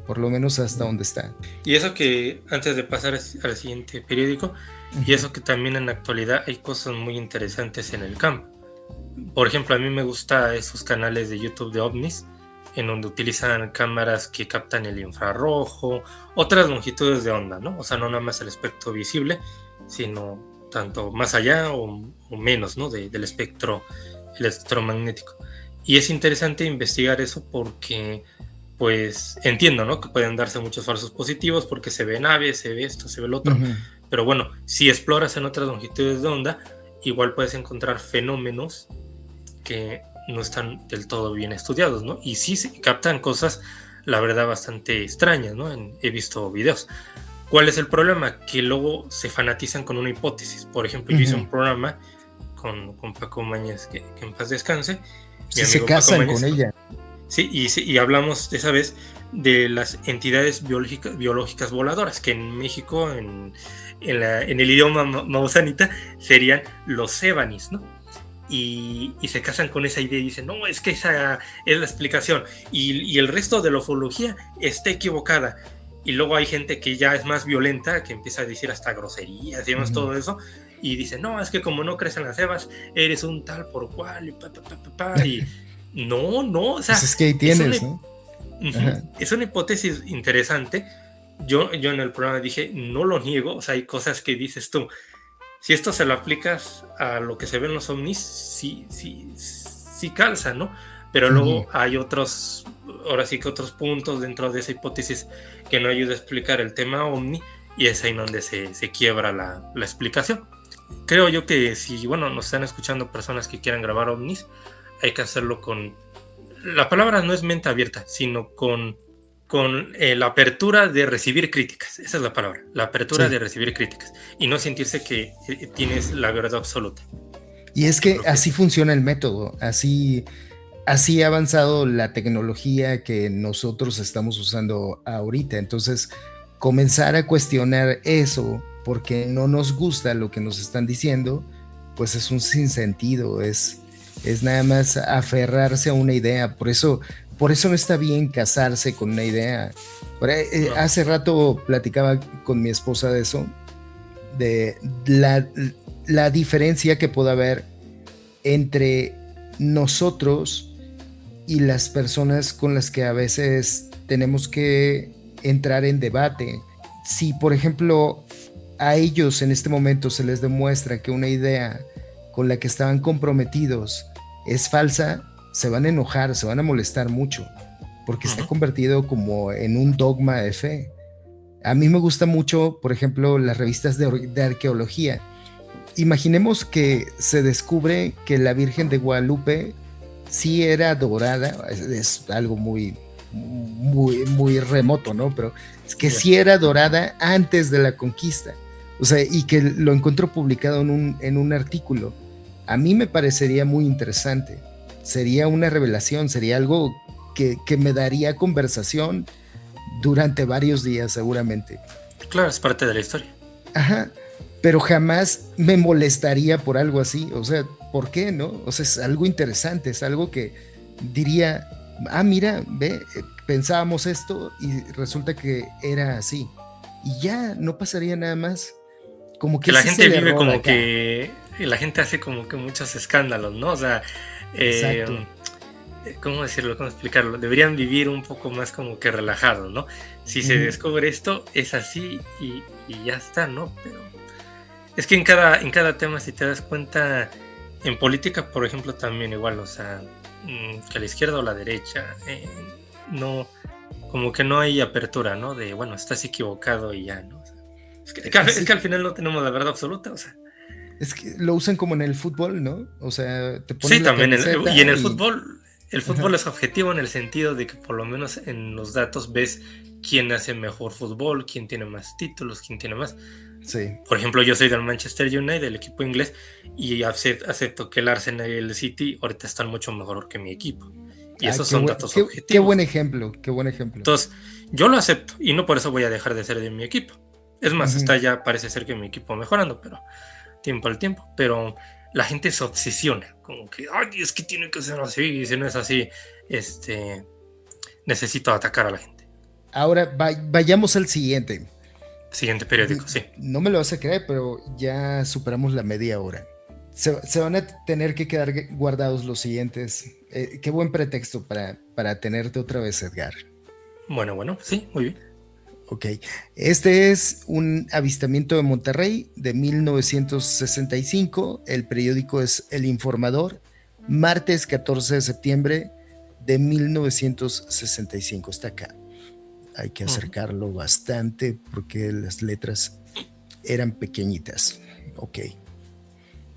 Speaker 2: por lo menos hasta donde está.
Speaker 3: Y eso que, antes de pasar al siguiente periódico, y
Speaker 2: Ujú.
Speaker 3: eso que también en la actualidad hay cosas muy interesantes en el campo. Por ejemplo, a mí me gusta esos canales de YouTube de ovnis, en donde utilizan cámaras que captan el infrarrojo, otras longitudes de onda, ¿no? O sea, no nada más el espectro visible, sino tanto más allá o menos, ¿no? Del espectro electromagnético. Y es interesante investigar eso porque, pues, entiendo, ¿no? Que pueden darse muchos falsos positivos porque se ve naves, se ve esto, se ve lo otro,
Speaker 2: Ujú.
Speaker 3: pero bueno, si exploras en otras longitudes de onda, igual puedes encontrar fenómenos que no están del todo bien estudiados, ¿no? Y sí se captan cosas, la verdad, bastante extrañas, ¿no? He visto videos. ¿Cuál es el problema? Que luego se fanatizan con una hipótesis. Por ejemplo, yo hice
Speaker 2: Ujú.
Speaker 3: un programa con Paco Mañez, que en paz descanse, mi
Speaker 2: Si se
Speaker 3: amigo Paco
Speaker 2: casan con
Speaker 3: Mañez,
Speaker 2: ella.
Speaker 3: sí, y hablamos esa vez de las entidades biológicas voladoras, que en México, en el idioma mausanita, serían los Evanis, ¿no? Y se casan con esa idea y dicen, no, es que esa es la explicación. Y el resto de la ufología está equivocada. Y luego hay gente que ya es más violenta, que empieza a decir hasta groserías y demás,
Speaker 2: Ujú.
Speaker 3: todo eso. Y dice, no, es que como no crees en las evas, eres un tal por cual. Y no, no, o
Speaker 2: Pues
Speaker 3: sea,
Speaker 2: es que ahí
Speaker 3: es una,
Speaker 2: tienes, ¿no?
Speaker 3: ujú,
Speaker 2: Ajá.
Speaker 3: es una hipótesis interesante. Yo en el programa dije, no lo niego, o sea, hay cosas que dices tú, si esto se lo aplicas a lo que se ve en los ovnis, sí, sí, sí calza, ¿no? Pero
Speaker 2: Ujú.
Speaker 3: luego hay otros, ahora sí que otros puntos dentro de esa hipótesis que no ayuda a explicar el tema ovni y es ahí donde se quiebra la explicación. Creo yo que si, bueno, nos están escuchando personas que quieran grabar ovnis, hay que hacerlo con, la palabra no es mente abierta, sino con con la apertura de recibir críticas. Esa es la palabra, la apertura
Speaker 2: Sí.
Speaker 3: de recibir críticas. Y no sentirse que tienes la verdad absoluta.
Speaker 2: Y es
Speaker 3: Yo
Speaker 2: que
Speaker 3: creo que
Speaker 2: así funciona el método, así ha avanzado la tecnología que nosotros estamos usando ahorita. Entonces, comenzar a cuestionar eso porque no nos gusta lo que nos están diciendo, pues es un sinsentido, es nada más aferrarse a una idea. Por eso no está bien casarse con una idea.
Speaker 3: no.
Speaker 2: Hace rato platicaba con mi esposa de eso, de la diferencia que puede haber entre nosotros y las personas con las que a veces tenemos que entrar en debate. Si, por ejemplo, a ellos en este momento se les demuestra que una idea con la que estaban comprometidos es falsa, se van a enojar, se van a molestar mucho, porque se ha convertido como en un dogma de fe. A mí me gusta mucho, por ejemplo, las revistas de arqueología. Imaginemos que se descubre que la Virgen de Guadalupe sí era dorada, es algo muy remoto, ¿no? Pero es que sí era dorada antes de la conquista. O sea, y que lo encontró publicado en un artículo. A mí me parecería muy interesante. Sería una revelación, sería algo que me daría conversación durante varios días, seguramente.
Speaker 3: Claro, es parte de la historia.
Speaker 2: Ajá, pero jamás me molestaría por algo así. O sea, ¿por qué no? O sea, es algo interesante, es algo que diría, mira, ve, pensábamos esto y resulta que era así. Y ya, no pasaría nada más. Como que
Speaker 3: Que la
Speaker 2: ese es
Speaker 3: gente
Speaker 2: el
Speaker 3: vive
Speaker 2: error
Speaker 3: como
Speaker 2: acá.
Speaker 3: que la gente hace como que muchos escándalos, ¿no? O sea,
Speaker 2: Exacto.
Speaker 3: ¿cómo decirlo? ¿Cómo explicarlo? Deberían vivir un poco más como que relajados, ¿no? Si se
Speaker 2: Ujú.
Speaker 3: descubre esto, es así y ya está, ¿no? Pero es que en cada tema, si te das cuenta, en política, por ejemplo, también igual, o sea, que la izquierda o la derecha, no, como que no hay apertura, ¿no? De, bueno, estás equivocado y ya, ¿no? O sea, es que
Speaker 2: Sí,
Speaker 3: al final no tenemos la verdad absoluta, o sea.
Speaker 2: es que lo usan como en el fútbol, ¿no? O sea, te
Speaker 3: Sí,
Speaker 2: pones la
Speaker 3: también, y en
Speaker 2: camiseta y...
Speaker 3: el fútbol
Speaker 2: Ajá.
Speaker 3: es objetivo en el sentido de que por lo menos en los datos ves quién hace mejor fútbol, quién tiene más títulos, quién tiene más.
Speaker 2: Sí.
Speaker 3: Por ejemplo, yo soy del Manchester United, del equipo inglés, y acepto que el Arsenal y el City ahorita están mucho mejor que mi equipo. Y esos son datos
Speaker 2: Qué buen
Speaker 3: objetivos.
Speaker 2: ejemplo, qué buen ejemplo.
Speaker 3: Entonces, yo lo acepto y no por eso voy a dejar de ser de mi equipo. Es más,
Speaker 2: Ujú.
Speaker 3: está ya parece ser que mi equipo mejorando, pero tiempo al tiempo. Pero la gente se obsesiona, como que, ay, es que tiene que ser así, y si no es así, necesito atacar a la gente.
Speaker 2: Ahora vayamos al siguiente.
Speaker 3: Siguiente periódico, sí.
Speaker 2: No me lo vas a creer, pero ya superamos la media hora. Se van a tener que quedar guardados los siguientes. Qué buen pretexto para tenerte otra vez, Edgar.
Speaker 3: Bueno, sí, muy bien.
Speaker 2: Ok, este es un avistamiento de Monterrey de 1965. El periódico es El Informador, martes 14 de septiembre de 1965. Está acá. Hay que acercarlo bastante porque las letras eran pequeñitas. Ok,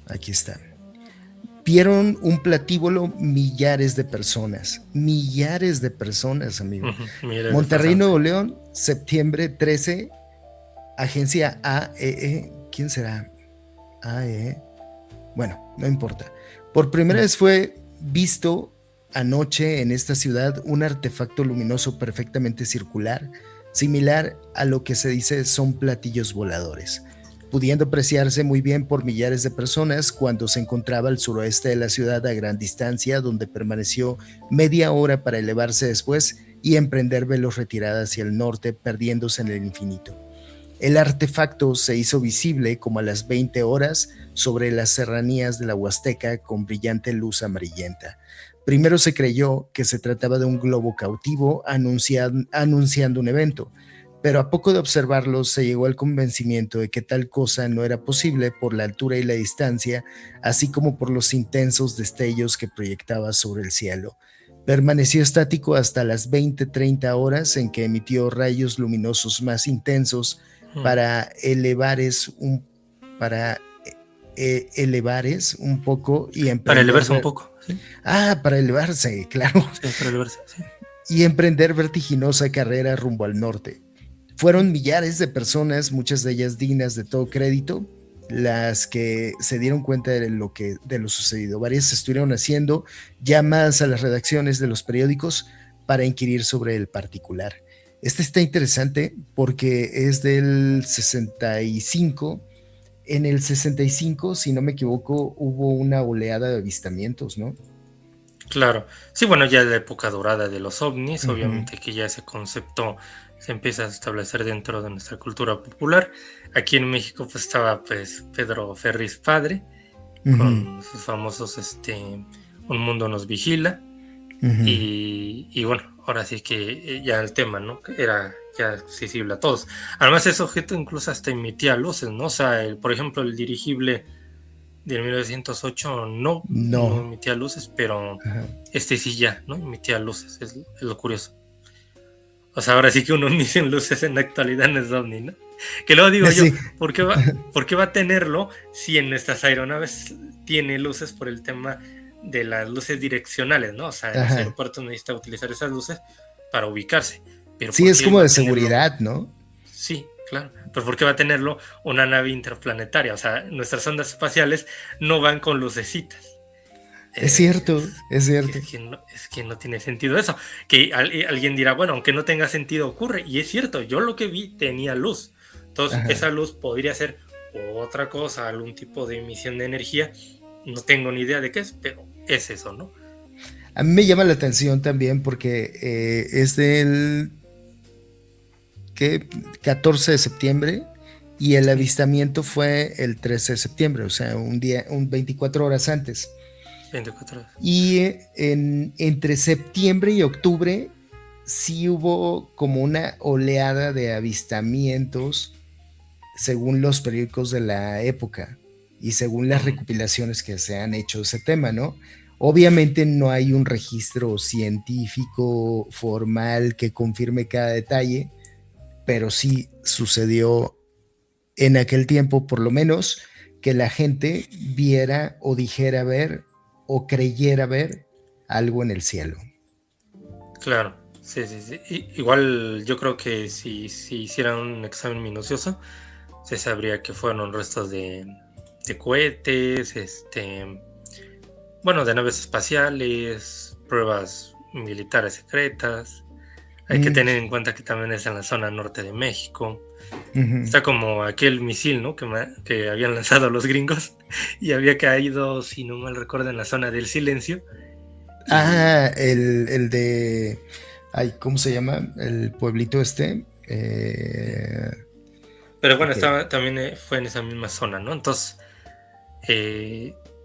Speaker 2: aquí están. Vieron un platíbulo millares de personas, amigo.
Speaker 3: Miles de
Speaker 2: Monterrey,
Speaker 3: personas.
Speaker 2: Nuevo León, septiembre 13, agencia AEE. ¿Quién será? AEE. Bueno, no importa. Por primera vez fue visto anoche en esta ciudad un artefacto luminoso perfectamente circular, similar a lo que se dice son platillos voladores, pudiendo apreciarse muy bien por millares de personas cuando se encontraba al suroeste de la ciudad a gran distancia, donde permaneció media hora para elevarse después y emprender velos retirada hacia el norte, perdiéndose en el infinito. El artefacto se hizo visible como a las 20 horas sobre las serranías de la Huasteca con brillante luz amarillenta. Primero se creyó que se trataba de un globo cautivo anunciando un evento, pero a poco de observarlo se llegó al convencimiento de que tal cosa no era posible por la altura y la distancia, así como por los intensos destellos que proyectaba sobre el cielo. Permaneció estático hasta las 20-30 horas en que emitió rayos luminosos más intensos para elevares un poco y
Speaker 3: Para
Speaker 2: emprender...
Speaker 3: elevarse un poco, ¿sí?
Speaker 2: para elevarse, claro.
Speaker 3: Sí, para elevarse, sí.
Speaker 2: y emprender vertiginosa carrera rumbo al norte. Fueron millares de personas, muchas de ellas dignas de todo crédito, las que se dieron cuenta de lo sucedido. Varias estuvieron haciendo llamadas a las redacciones de los periódicos para inquirir sobre el particular. Este está interesante porque es del 65. En el 65, si no me equivoco, hubo una oleada de avistamientos, ¿no?
Speaker 3: Claro. Sí, bueno, ya la época dorada de los ovnis, obviamente que ya ese concepto se empieza a establecer dentro de nuestra cultura popular. Aquí en México pues estaba pues Pedro Ferriz padre, con sus famosos Un mundo nos vigila. Y bueno, ahora sí que ya el tema, ¿no? Era ya accesible a todos. Además, ese objeto incluso hasta emitía luces, ¿no? O sea, por ejemplo, el dirigible del 1908 no emitía luces, pero sí ya, ¿no? Emitía luces, es lo curioso. O sea, ahora sí que uno ni sin luces en la actualidad no es ovni, ¿no? Que luego digo yo, ¿por qué va a tenerlo si en nuestras aeronaves tiene luces por el tema de las luces direccionales, ¿no? O sea, en los aeropuertos necesita utilizar esas luces para ubicarse. Pero
Speaker 2: sí, es como de seguridad, ¿no?
Speaker 3: Sí, claro. Pero ¿por qué va a tenerlo una nave interplanetaria? O sea, nuestras ondas espaciales no van con lucecitas.
Speaker 2: Es cierto, es cierto.
Speaker 3: Es que no tiene sentido eso. Que alguien dirá, bueno, aunque no tenga sentido, ocurre. Y es cierto, yo lo que vi tenía luz. Entonces, esa luz podría ser otra cosa, algún tipo de emisión de energía. No tengo ni idea de qué es, pero es eso, ¿no?
Speaker 2: A mí me llama la atención también porque es del 14 de septiembre y el avistamiento fue el 13 de septiembre, o sea, un 24 horas antes.
Speaker 3: 24 horas.
Speaker 2: Y entre septiembre y octubre sí hubo como una oleada de avistamientos según los periódicos de la época y según las recopilaciones que se han hecho de ese tema, ¿no? Obviamente no hay un registro científico formal que confirme cada detalle, pero sí sucedió en aquel tiempo, por lo menos, que la gente viera o dijera ver o creyera ver algo en el cielo.
Speaker 3: Claro, sí. Igual yo creo que si hicieran un examen minucioso, se sabría que fueron restos de cohetes, bueno, de naves espaciales, pruebas militares secretas. Hay que tener en cuenta que también es en la zona norte de México. Está como aquel misil, ¿no? Que habían lanzado los gringos y había caído, si no mal recuerdo, en la zona del silencio.
Speaker 2: El de... Ay, ¿cómo se llama? El pueblito
Speaker 3: Pero bueno, también fue en esa misma zona, ¿no? Entonces,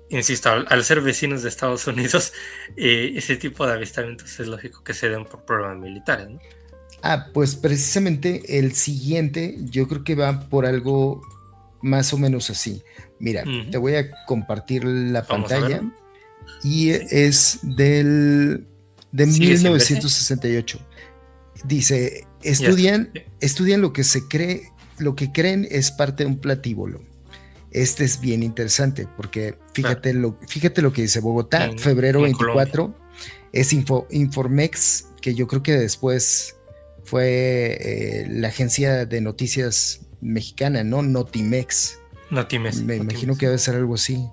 Speaker 3: insisto, al ser vecinos de Estados Unidos, ese tipo de avistamientos es lógico que se den por pruebas militares, ¿no?
Speaker 2: Pues precisamente el siguiente yo creo que va por algo más o menos así. Mira, te voy a compartir la pantalla y es de 1968. Dice, estudian lo que se cree, lo que creen es parte de un platíbulo. Este es bien interesante porque fíjate lo que dice Bogotá, febrero 24, Colombia. Es Informex, que yo creo que después fue la agencia de noticias mexicana, ¿no? Notimex. Me imagino que debe ser algo así.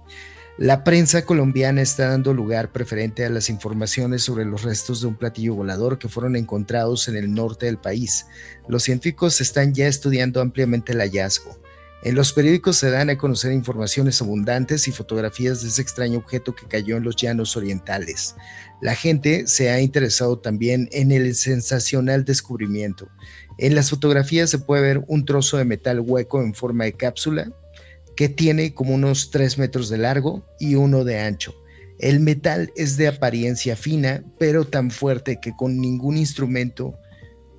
Speaker 2: La prensa colombiana está dando lugar preferente a las informaciones sobre los restos de un platillo volador que fueron encontrados en el norte del país. Los científicos están ya estudiando ampliamente el hallazgo. En los periódicos se dan a conocer informaciones abundantes y fotografías de ese extraño objeto que cayó en los llanos orientales. La gente se ha interesado también en el sensacional descubrimiento. En las fotografías se puede ver un trozo de metal hueco en forma de cápsula que tiene como unos 3 metros de largo y 1 de ancho. El metal es de apariencia fina, pero tan fuerte que con ningún instrumento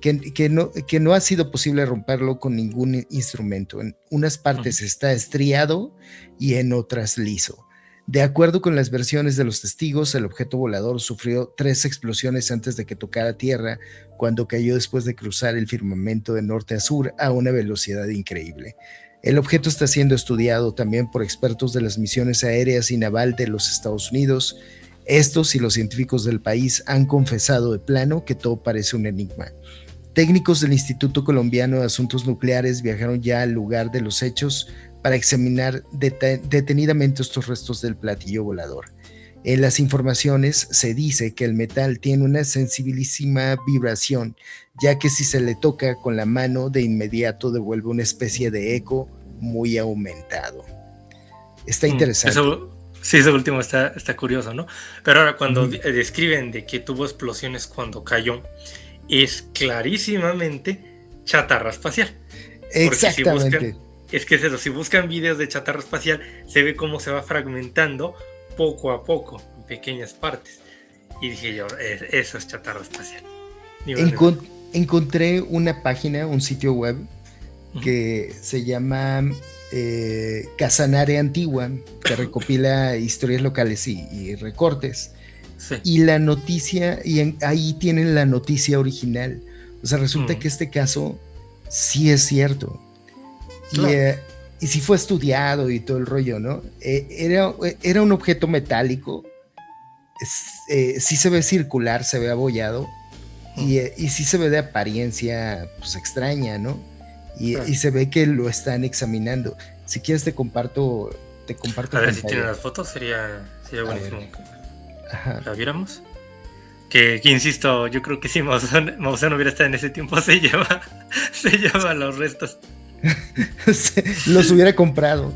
Speaker 2: que no ha sido posible romperlo con ningún instrumento. En unas partes está estriado y en otras liso. De acuerdo con las versiones de los testigos, el objeto volador sufrió 3 explosiones antes de que tocara tierra, cuando cayó después de cruzar el firmamento de norte a sur a una velocidad increíble. El objeto está siendo estudiado también por expertos de las misiones aéreas y naval de los Estados Unidos Estos y los científicos del país han confesado de plano que todo parece un enigma. Técnicos del Instituto Colombiano de Asuntos Nucleares viajaron ya al lugar de los hechos para examinar detenidamente estos restos del platillo volador. En las informaciones se dice que el metal tiene una sensibilísima vibración, ya que si se le toca con la mano, de inmediato devuelve una especie de eco muy aumentado. Está interesante.
Speaker 3: Sí, eso último está curioso, ¿no? Pero ahora cuando describen de que tuvo explosiones cuando cayó, es clarísimamente chatarra espacial.
Speaker 2: Exactamente.
Speaker 3: Es que es eso, si buscan videos de chatarra espacial, se ve cómo se va fragmentando poco a poco, en pequeñas partes. Y dije yo, eso es chatarra espacial.
Speaker 2: Encontré una página, un sitio web, que se llama Casanare Antigua, que recopila historias locales y recortes. Sí. Y la noticia, ahí tienen la noticia original. O sea, resulta que este caso sí es cierto. Claro. Y sí fue estudiado y todo el rollo, ¿no? Era un objeto metálico, sí se ve circular, se ve abollado, y sí se ve de apariencia pues extraña, ¿no? Y se ve que lo están examinando. Si quieres te comparto.
Speaker 3: A ver, si tienen las fotos, sería buenísimo que la viéramos. Que insisto, yo creo que si Maussan hubiera estado en ese tiempo, se lleva los restos.
Speaker 2: Los hubiera comprado.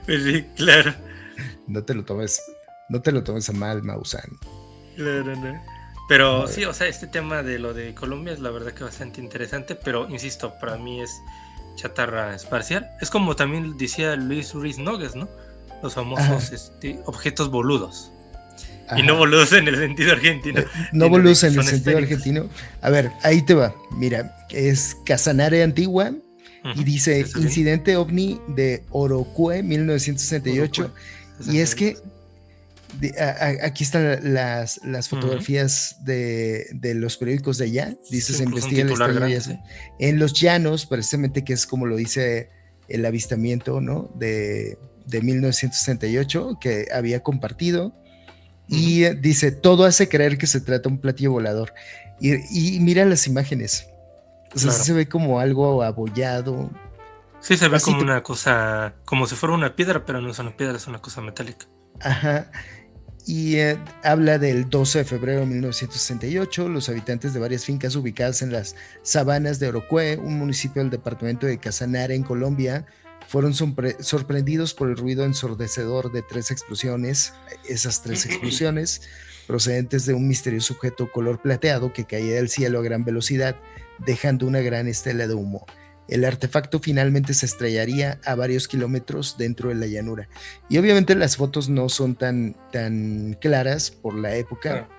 Speaker 3: Pues sí, claro.
Speaker 2: No te lo tomes a mal, Maussan.
Speaker 3: Claro, no. Pero sí, o sea, este tema de lo de Colombia es la verdad que bastante interesante, pero insisto, para mí es chatarra espacial. Es como también decía Luis Ruiz Nogues, ¿no? Los famosos objetos boludos. Ajá. Y no boludos en el sentido argentino.
Speaker 2: No boludos en el sentido argentino. A ver, ahí te va. Mira, es Casanare Antigua. Y dice incidente ovni de Orocue 1968. Y es que aquí están las fotografías de los periódicos de allá. Dice, se investiga el extraño en los llanos, precisamente, que es como lo dice el avistamiento, ¿no? de 1968 que había compartido. Y dice, todo hace creer que se trata de un platillo volador. Y mira las imágenes. O sea, claro. Se ve como algo abollado.
Speaker 3: Sí, se ve como una cosa, como si fuera una piedra, pero no es una piedra, es una cosa metálica.
Speaker 2: Ajá. Y habla del 12 de febrero de 1968. Los habitantes de varias fincas ubicadas en las sabanas de Orocue, un municipio del departamento de Casanare, en Colombia, fueron sorprendidos por el ruido ensordecedor de 3 explosiones. Esas 3 explosiones procedentes de un misterioso objeto color plateado que caía del cielo a gran velocidad, dejando una gran estela de humo. El artefacto finalmente se estrellaría a varios kilómetros dentro de la llanura. Y obviamente las fotos no son tan claras por la época.
Speaker 3: Claro.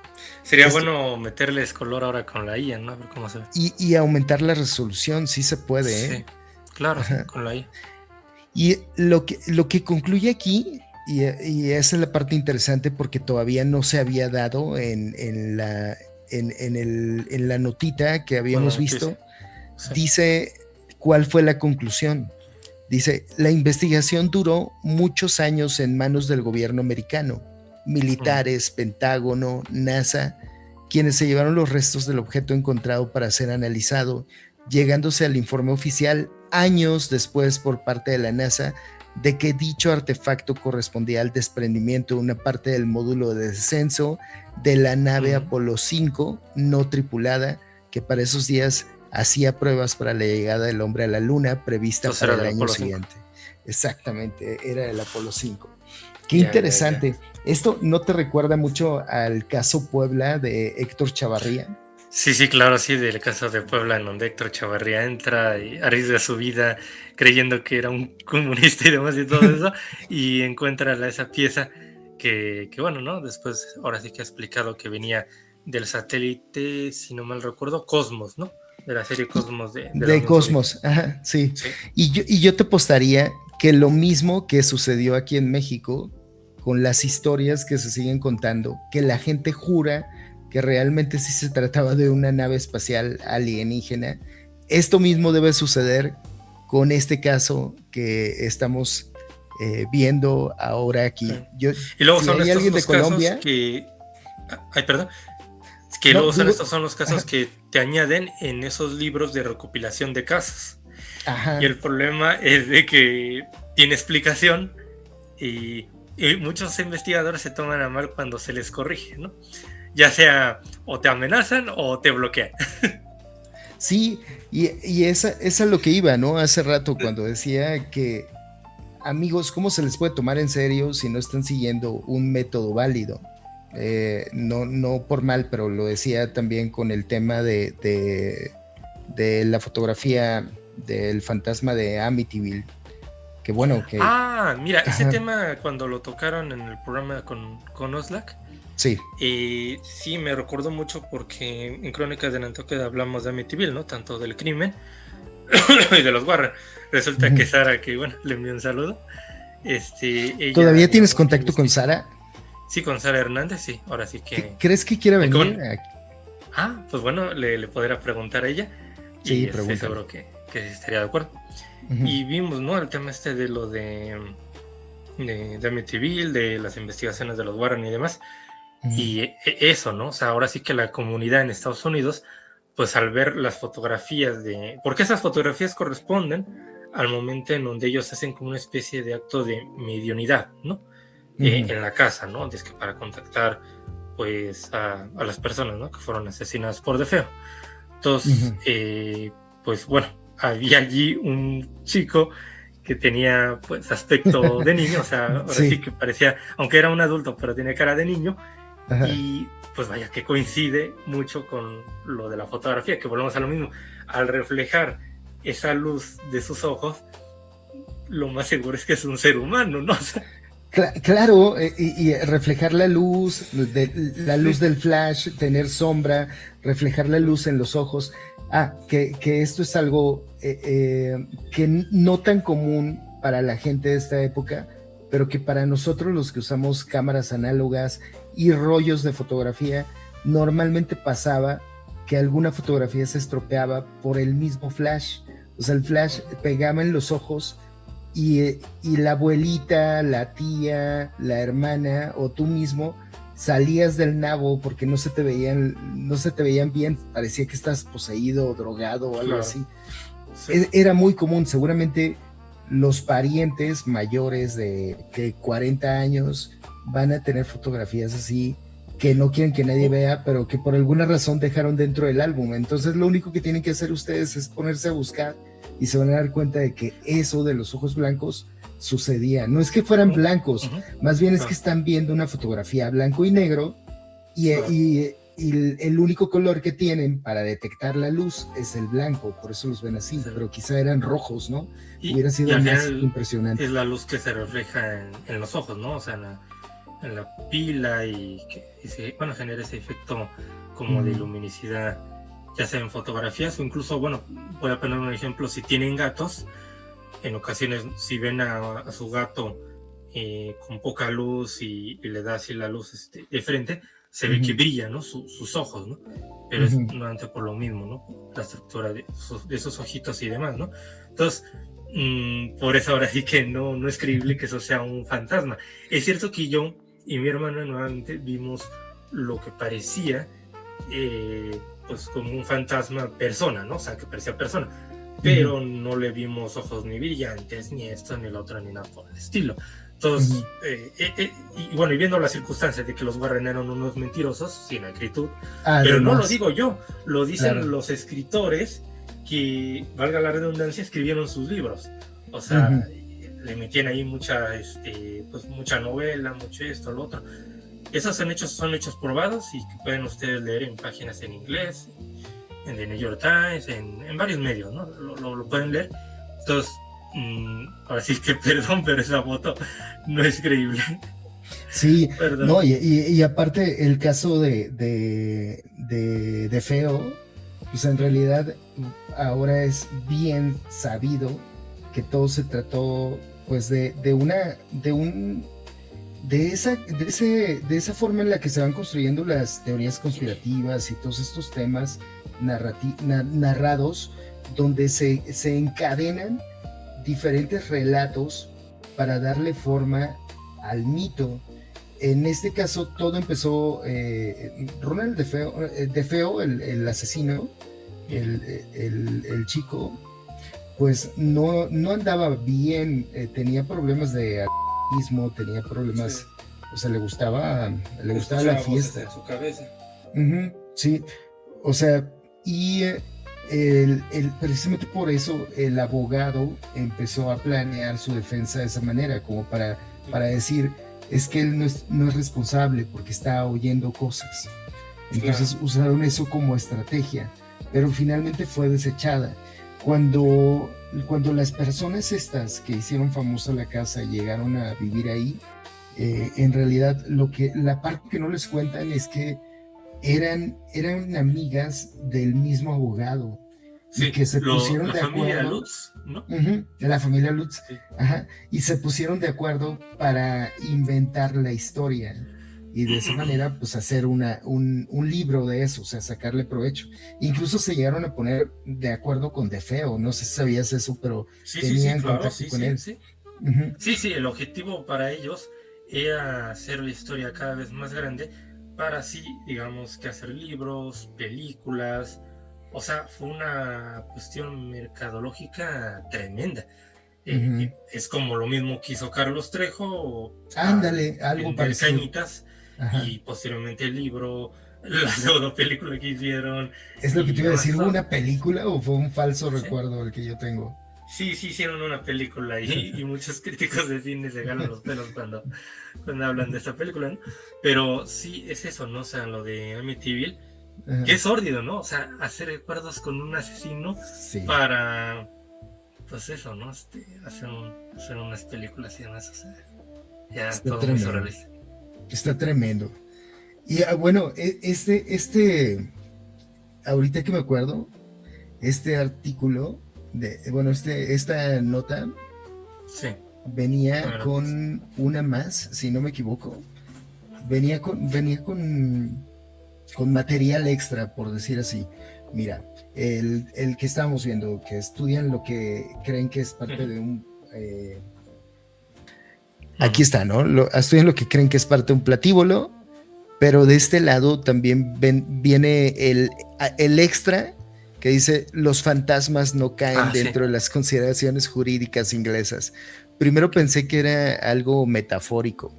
Speaker 3: Sería bueno meterles color ahora con la IA, ¿no? A ver cómo se ve.
Speaker 2: Y aumentar la resolución, sí se puede, ¿eh?
Speaker 3: Sí, claro, sí, con la IA.
Speaker 2: Y lo que concluye aquí, y esa es la parte interesante porque todavía no se había dado en la notita que habíamos visto, sí. Dice cuál fue la conclusión. Dice, la investigación duró muchos años en manos del gobierno americano, militares, Pentágono, NASA, quienes se llevaron los restos del objeto encontrado para ser analizado, llegándose al informe oficial años después por parte de la NASA de que dicho artefacto correspondía al desprendimiento de una parte del módulo de descenso de la nave Apolo 5 no tripulada, que para esos días hacía pruebas para la llegada del hombre a la luna prevista para el año siguiente. Exactamente, era el Apolo 5. Qué interesante. ¿Esto no te recuerda mucho al caso Puebla de Héctor Chavarría?
Speaker 3: Sí, claro, sí, del caso de Puebla, en donde Héctor Chavarría entra y arriesga su vida creyendo que era un comunista y demás y todo eso, y encuentra esa pieza que bueno, ¿no? Después, ahora sí que ha explicado que venía del satélite, si no mal recuerdo, Cosmos, ¿no? De la serie Cosmos
Speaker 2: de Cosmos, ajá, sí. Y yo te apostaría que lo mismo que sucedió aquí en México, con las historias que se siguen contando, que la gente jura que realmente sí se trataba de una nave espacial alienígena. Esto mismo debe suceder con este caso que estamos viendo ahora aquí.
Speaker 3: Y luego
Speaker 2: si
Speaker 3: son
Speaker 2: hay
Speaker 3: estos
Speaker 2: alguien de
Speaker 3: los casos
Speaker 2: Colombia
Speaker 3: que... Ay, perdón. Que
Speaker 2: no,
Speaker 3: luego
Speaker 2: digo,
Speaker 3: estos son los casos que te añaden en esos libros de recopilación de casos.
Speaker 2: ajá.
Speaker 3: Y el problema es de que tiene explicación y muchos investigadores se toman a mal cuando se les corrige, ¿no? Ya sea o te amenazan o te bloquean.
Speaker 2: Sí, y esa es lo que iba, ¿no? Hace rato cuando decía que, amigos, ¿cómo se les puede tomar en serio si no están siguiendo un método válido? No por mal, pero lo decía también con el tema de la fotografía del fantasma de Amityville. Que bueno, que...
Speaker 3: Mira, ese
Speaker 2: ajá,
Speaker 3: tema cuando lo tocaron en el programa con Oslak,
Speaker 2: sí.
Speaker 3: Sí, me recordó mucho porque en Crónicas de Nantucket hablamos de Amityville, ¿no? Tanto del crimen y de los Warren. Resulta que Sara, que bueno, le envió un saludo. Ella,
Speaker 2: ¿Todavía tienes
Speaker 3: digamos,
Speaker 2: contacto con Sara?
Speaker 3: Sí, con Sara Hernández, sí. Ahora sí que...
Speaker 2: ¿Crees que quiera venir?
Speaker 3: Pues bueno, le podrá preguntar a ella.
Speaker 2: Sí,
Speaker 3: y estoy seguro que estaría de acuerdo. Y vimos, ¿no? El tema de lo de Amityville, de las investigaciones de los Warren y demás. Y eso, ¿no? O sea, ahora sí que la comunidad en Estados Unidos, pues al ver las fotografías porque esas fotografías corresponden al momento en donde ellos hacen como una especie de acto de mediunidad, ¿no? En la casa, ¿no? Es que para contactar, pues, a las personas, ¿no? Que fueron asesinadas por DeFeo. Entonces, pues, bueno, había allí un chico que tenía, pues, aspecto de niño, o sea, ahora sí que parecía, aunque era un adulto, pero tenía cara de niño. Ajá. Y pues vaya que coincide mucho con lo de la fotografía, que volvemos a lo mismo. Al reflejar esa luz de sus ojos, lo más seguro es que es un ser humano, ¿no? O sea,
Speaker 2: claro, y reflejar la luz del flash, tener sombra, reflejar la luz en los ojos. Que esto es algo que no tan común para la gente de esta época, pero que para nosotros los que usamos cámaras análogas y rollos de fotografía, normalmente pasaba que alguna fotografía se estropeaba por el mismo flash. O sea, el flash pegaba en los ojos y la abuelita, la tía, la hermana o tú mismo salías del nabo porque no se te veían bien, parecía que estás poseído o drogado o algo así. Sí. Era muy común, seguramente los parientes mayores de 40 años van a tener fotografías así que no quieren que nadie vea, pero que por alguna razón dejaron dentro del álbum. Entonces lo único que tienen que hacer ustedes es ponerse a buscar y se van a dar cuenta de que eso de los ojos blancos sucedía. No es que fueran blancos, más bien es que están viendo una fotografía blanco y negro y el único color que tienen para detectar la luz es el blanco, por eso los ven así, pero quizá eran rojos, ¿no? Hubiera sido más impresionante.
Speaker 3: Es la luz que se refleja en los ojos, ¿no? O sea, en la pila y genera ese efecto como de luminosidad, ya sea en fotografías o incluso, bueno, voy a poner un ejemplo, si tienen gatos, en ocasiones si ven a su gato con poca luz y le da así la luz de frente, se ve que brilla, ¿no? Sus ojos, ¿no? Pero es nuevamente por lo mismo, ¿no? La estructura de esos ojitos y demás, ¿no? Entonces, por eso ahora sí que no es creíble que eso sea un fantasma. Es cierto que yo y mi hermana nuevamente vimos lo que parecía pues como un fantasma persona, ¿no? O sea, que parecía persona, pero no le vimos ojos ni brillantes, ni esto, ni lo otro, ni nada por el estilo. Entonces, y bueno, y viendo las circunstancias de que los Warren eran unos mentirosos, sin acritud, pero no lo digo yo, lo dicen los escritores que, valga la redundancia, escribieron sus libros. O sea, le metían ahí mucha novela, mucho esto, lo otro. Esos son hechos probados y que pueden ustedes leer en páginas en inglés, en The New York Times, en varios medios, ¿no? Lo pueden leer. Entonces, ahora sí que perdón, pero esa foto no es creíble.
Speaker 2: Sí, perdón. No, y aparte el caso de Feo, pues en realidad ahora es bien sabido que todo se trató pues de esa forma en la que se van construyendo las teorías conspirativas y todos estos temas narrados, donde se encadenan diferentes relatos para darle forma al mito. En este caso, todo empezó, Ronald DeFeo, el asesino, el chico, pues no andaba bien, tenía problemas de alcoholismo, tenía problemas, sí. O sea, le gustaba la fiesta.
Speaker 3: En su cabeza.
Speaker 2: Sí, o sea, y precisamente por eso el abogado empezó a planear su defensa de esa manera, como para decir, es que él no es responsable porque está oyendo cosas. Entonces usaron eso como estrategia, pero finalmente fue desechada. Cuando las personas estas que hicieron famosa la casa llegaron a vivir ahí, en realidad la parte que no les cuentan es que eran amigas del mismo abogado.
Speaker 3: Sí,
Speaker 2: y que se pusieron de acuerdo.
Speaker 3: La familia Lutz, ¿no?
Speaker 2: La familia Lutz.
Speaker 3: Sí.
Speaker 2: Ajá, y se pusieron de acuerdo para inventar la historia. Y de esa manera, pues hacer un libro de eso, o sea, sacarle provecho. Incluso se llegaron a poner de acuerdo con DeFeo. No sé si sabías eso, pero tenían contacto con él.
Speaker 3: Sí. Sí, el objetivo para ellos era hacer la historia cada vez más grande para así, digamos, que hacer libros, películas. O sea, fue una cuestión mercadológica tremenda. Es como lo mismo que hizo Carlos Trejo.
Speaker 2: Ándale, algo parecido.
Speaker 3: Cañitas, y posteriormente el libro, la segunda película que hicieron.
Speaker 2: Es lo que te iba a decir, ¿hubo una película o fue un falso recuerdo el que yo tengo?
Speaker 3: Sí, hicieron una película y muchos críticos de cine se ganan los pelos cuando hablan de esta película, ¿no? Pero sí, es eso, ¿no? O sea, lo de Amityville, que es sórdido, ¿no? O sea, hacer acuerdos con un asesino para, pues eso, ¿no? Hacer unas películas y demás, o sea, ya está todo muy surrealista.
Speaker 2: Está tremendo. Y bueno, ahorita que me acuerdo, este artículo, esta nota venía con una más, si no me equivoco. Venía con material extra, por decir así. Mira, el que estábamos viendo, que estudian lo que creen que es parte de un... aquí está, ¿no? Estudian lo que creen que es parte de un platíbulo, pero de este lado también viene el extra que dice: los fantasmas no caen dentro de las consideraciones jurídicas inglesas. Primero pensé que era algo metafórico,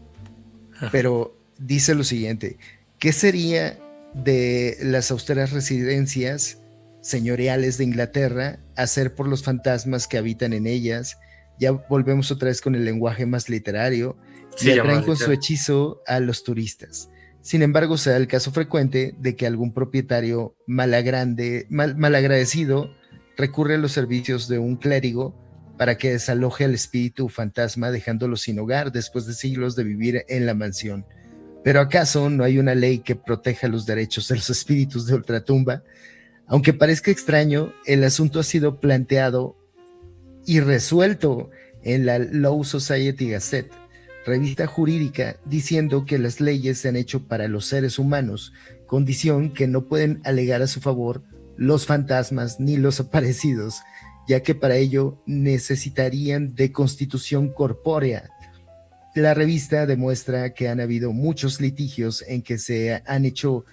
Speaker 2: pero dice lo siguiente: ¿qué sería de las austeras residencias señoriales de Inglaterra hacer por los fantasmas que habitan en ellas? Ya volvemos otra vez con el lenguaje más literario, y atraen con su hechizo a los turistas. Sin embargo, se da el caso frecuente de que algún propietario malagradecido recurre a los servicios de un clérigo para que desaloje al espíritu fantasma, dejándolo sin hogar después de siglos de vivir en la mansión. ¿Pero acaso no hay una ley que proteja los derechos de los espíritus de ultratumba? Aunque parezca extraño, el asunto ha sido planteado y resuelto en la Law Society Gazette, revista jurídica, diciendo que las leyes se han hecho para los seres humanos, condición que no pueden alegar a su favor los fantasmas ni los aparecidos, ya que para ello necesitarían de constitución corpórea. La revista demuestra que han habido muchos litigios en que se han hecho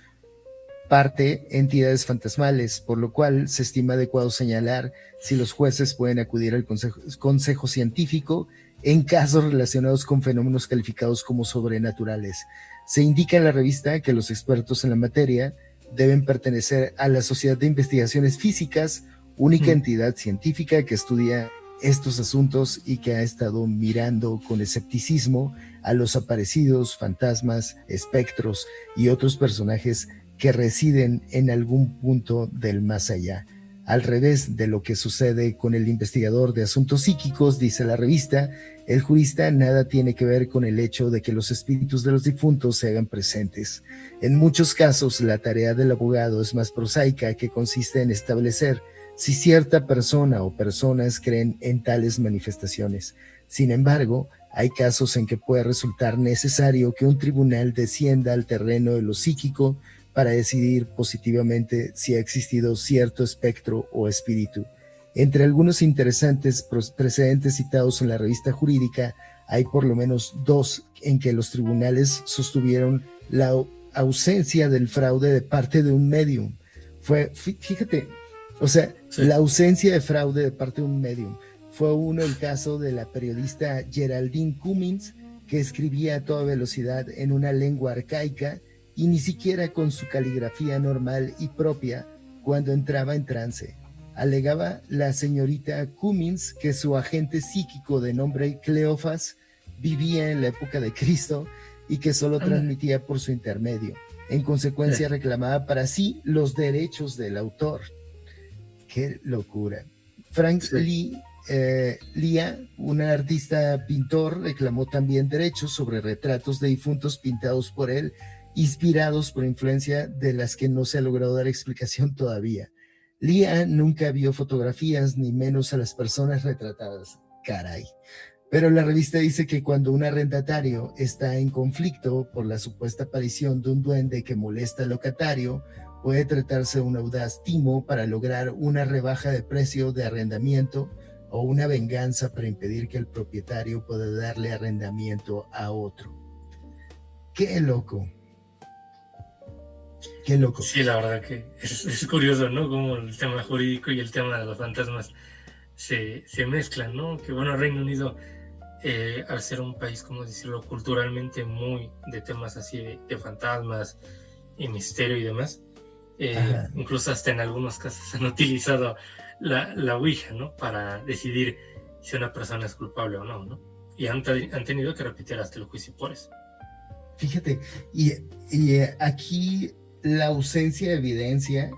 Speaker 2: parte entidades fantasmales, por lo cual se estima adecuado señalar si los jueces pueden acudir al consejo científico en casos relacionados con fenómenos calificados como sobrenaturales. Se indica en la revista que los expertos en la materia deben pertenecer a la Sociedad de Investigaciones Físicas, única entidad científica que estudia estos asuntos y que ha estado mirando con escepticismo a los aparecidos, fantasmas, espectros y otros personajes que residen en algún punto del más allá. Al revés de lo que sucede con el investigador de asuntos psíquicos, dice la revista, el jurista nada tiene que ver con el hecho de que los espíritus de los difuntos se hagan presentes. En muchos casos, la tarea del abogado es más prosaica, que consiste en establecer si cierta persona o personas creen en tales manifestaciones. Sin embargo, hay casos en que puede resultar necesario que un tribunal descienda al terreno de lo psíquico para decidir positivamente si ha existido cierto espectro o espíritu. Entre algunos interesantes precedentes citados en la revista jurídica, hay por lo menos 2 en que los tribunales sostuvieron la ausencia del fraude de parte de un medium. Fíjate, o sea, sí, la ausencia de fraude de parte de un medium. Fue uno el caso de la periodista Geraldine Cummins, que escribía a toda velocidad en una lengua arcaica y ni siquiera con su caligrafía normal y propia cuando entraba en trance. Alegaba la señorita Cummins que su agente psíquico de nombre Cleofas vivía en la época de Cristo y que solo transmitía por su intermedio. En consecuencia reclamaba para sí los derechos del autor. ¡Qué locura! Frank Lia, un artista pintor, reclamó también derechos sobre retratos de difuntos pintados por él, inspirados por influencia de las que no se ha logrado dar explicación todavía. Lia nunca vio fotografías, ni menos a las personas retratadas. Caray. Pero la revista dice que cuando un arrendatario está en conflicto por la supuesta aparición de un duende que molesta al locatario, puede tratarse de un audaz timo para lograr una rebaja de precio de arrendamiento o una venganza para impedir que el propietario pueda darle arrendamiento a otro. ¡Qué loco! ¡Qué loco!
Speaker 3: Sí, la verdad que es curioso, ¿no? Como el tema jurídico y el tema de los fantasmas se mezclan, ¿no? Que bueno, Reino Unido, al ser un país, como decirlo, culturalmente muy de temas así de fantasmas y misterio y demás, incluso hasta en algunos casos han utilizado la Ouija, ¿no? Para decidir si una persona es culpable o no, ¿no? Y han tenido que repetir hasta el juicio por eso.
Speaker 2: Fíjate, y aquí la ausencia de evidencia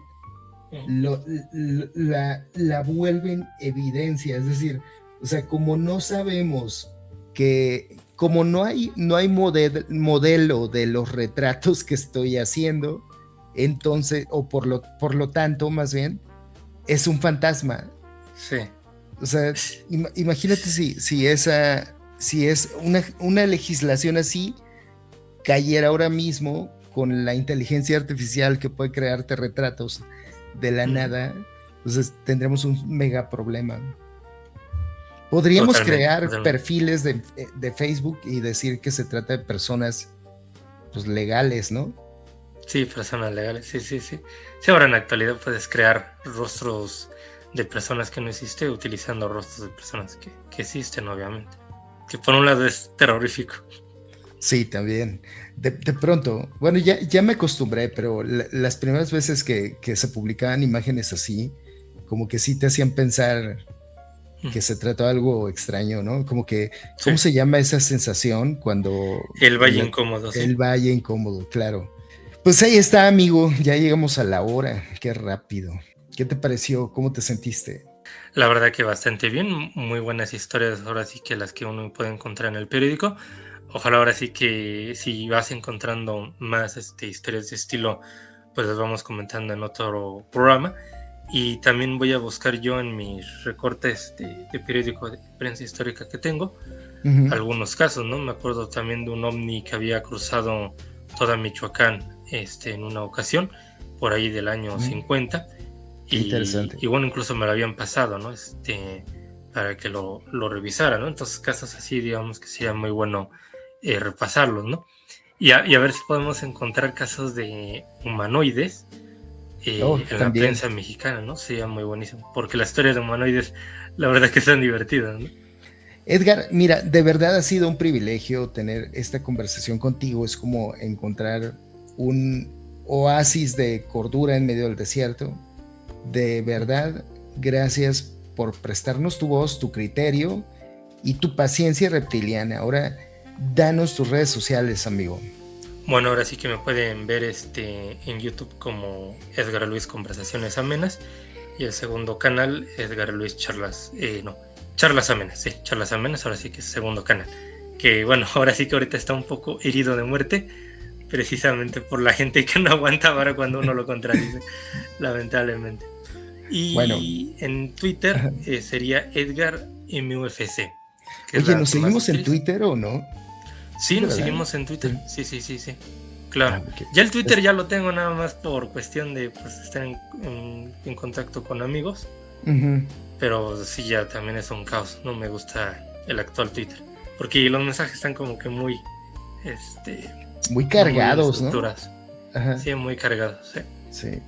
Speaker 2: la vuelven evidencia, es decir, o sea, como no sabemos que, como no hay modelo de los retratos que estoy haciendo, entonces, o por lo tanto, más bien, es un fantasma.
Speaker 3: Sí.
Speaker 2: O sea, imagínate si es una legislación así cayera ahora mismo con la inteligencia artificial que puede crearte retratos de la nada, entonces tendremos un mega problema. Podríamos crear perfiles de Facebook y decir que se trata de personas pues legales, ¿no?
Speaker 3: Sí, personas legales, sí. Sí, ahora en la actualidad puedes crear rostros de personas que no existen utilizando rostros de personas que existen, obviamente. Que por un lado es terrorífico.
Speaker 2: Sí, también. De pronto, bueno, ya me acostumbré, pero las primeras veces que se publicaban imágenes así, como que sí te hacían pensar que se trató de algo extraño, ¿no? Como que, ¿cómo se llama esa sensación cuando...
Speaker 3: El valle incómodo, sí.
Speaker 2: El valle incómodo, claro. Pues ahí está, amigo, ya llegamos a la hora, qué rápido. ¿Qué te pareció? ¿Cómo te sentiste?
Speaker 3: La verdad que bastante bien, muy buenas historias, ahora sí que las que uno puede encontrar en el periódico. Ojalá ahora sí que si vas encontrando más historias de estilo, pues las vamos comentando en otro programa. Y también voy a buscar yo en mis recortes de periódico de prensa histórica que tengo, algunos casos, ¿no? Me acuerdo también de un ovni que había cruzado toda Michoacán en una ocasión, por ahí del año 50.
Speaker 2: Interesante.
Speaker 3: Y bueno, incluso me lo habían pasado, ¿no? Para que lo revisara, ¿no? Entonces, casos así, digamos que sería muy bueno repasarlos, ¿no? Y a ver si podemos encontrar casos de humanoides en la prensa mexicana, ¿no? Sería muy buenísimo, porque las historias de humanoides, la verdad que son divertidas, ¿no?
Speaker 2: Edgar, mira, de verdad ha sido un privilegio tener esta conversación contigo. Es como encontrar un oasis de cordura en medio del desierto. De verdad, gracias por prestarnos tu voz, tu criterio y tu paciencia reptiliana. Ahora, danos tus redes sociales, amigo.
Speaker 3: Bueno, ahora sí que me pueden ver en YouTube como Edgar Luis Conversaciones Amenas, y el segundo canal, Edgar Luis Charlas Amenas, sí, Charlas Amenas, ahora sí que es segundo canal. Que bueno, ahora sí que ahorita está un poco herido de muerte, precisamente por la gente que no aguanta ahora cuando uno lo contradice, lamentablemente. Y bueno, en Twitter sería Edgar MUFC.
Speaker 2: Oye, ¿nos seguimos en Twitter o no?
Speaker 3: Sí, nos seguimos en Twitter. Sí. Claro. Okay. Ya el Twitter ya lo tengo nada más por cuestión de pues, estar en contacto con amigos. Pero sí, ya también es un caos. No me gusta el actual Twitter. porque los mensajes están como que muy,
Speaker 2: muy cargados,
Speaker 3: muy estructurados.
Speaker 2: ¿no? Ajá.
Speaker 3: Sí, muy cargados, sí.
Speaker 2: Sí.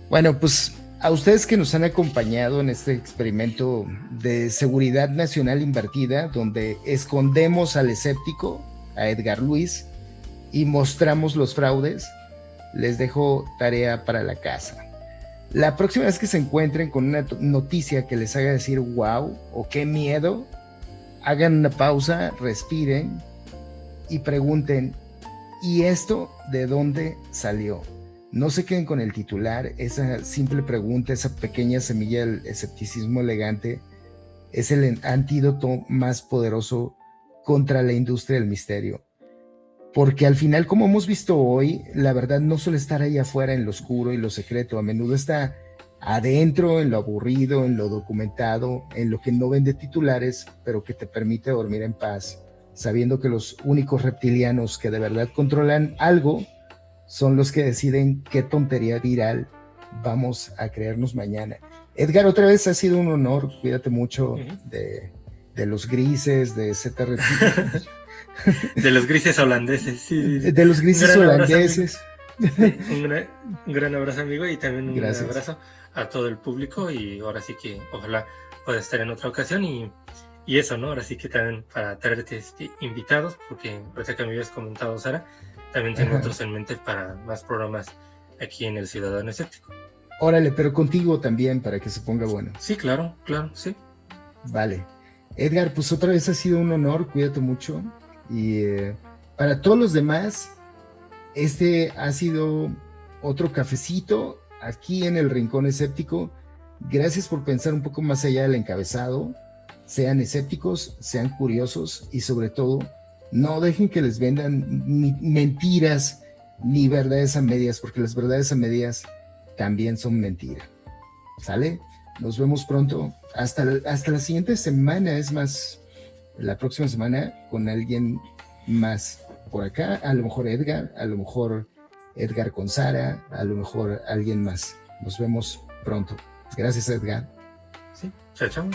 Speaker 2: Bueno, pues a ustedes que nos han acompañado en este experimento de seguridad nacional invertida, donde escondemos al escéptico, a Edgar Luis, y mostramos los fraudes, les dejo tarea para la casa. La próxima vez que se encuentren con una noticia que les haga decir wow o qué miedo, hagan una pausa, respiren y pregunten, ¿y esto de dónde salió? No se queden con el titular. Esa simple pregunta, esa pequeña semilla del escepticismo elegante es el antídoto más poderoso contra la industria del misterio. Porque al final, como hemos visto hoy, la verdad no suele estar ahí afuera en lo oscuro y lo secreto. A menudo está adentro, en lo aburrido, en lo documentado, en lo que no vende titulares, pero que te permite dormir en paz, sabiendo que los únicos reptilianos que de verdad controlan algo son los que deciden qué tontería viral vamos a creernos mañana. Edgar, otra vez ha sido un honor. Cuídate mucho de los grises, de ZRT.
Speaker 3: De los grises holandeses, sí.
Speaker 2: De los grises holandeses.
Speaker 3: Un gran abrazo, amigo, y también un
Speaker 2: Gracias.
Speaker 3: abrazo a todo el público. Y ahora sí que ojalá pueda estar en otra ocasión. Y eso, ¿no? Ahora sí que también para traerte invitados, porque ahorita que me habías comentado, Sara, también tengo otros en mente para más programas aquí en El Ciudadano Escéptico.
Speaker 2: Órale, pero contigo también para que se ponga bueno.
Speaker 3: Sí, claro, sí.
Speaker 2: Vale. Edgar, pues otra vez ha sido un honor, cuídate mucho. Y para todos los demás, este ha sido otro cafecito aquí en el Rincón Escéptico. Gracias por pensar un poco más allá del encabezado. Sean escépticos, sean curiosos y sobre todo, no dejen que les vendan ni mentiras ni verdades a medias, porque las verdades a medias también son mentira. ¿Sale? Nos vemos pronto. Hasta la siguiente semana, es más, la próxima semana con alguien más por acá. A lo mejor Edgar, a lo mejor Edgar con Sara, a lo mejor alguien más. Nos vemos pronto. Gracias, Edgar.
Speaker 3: Sí, chao.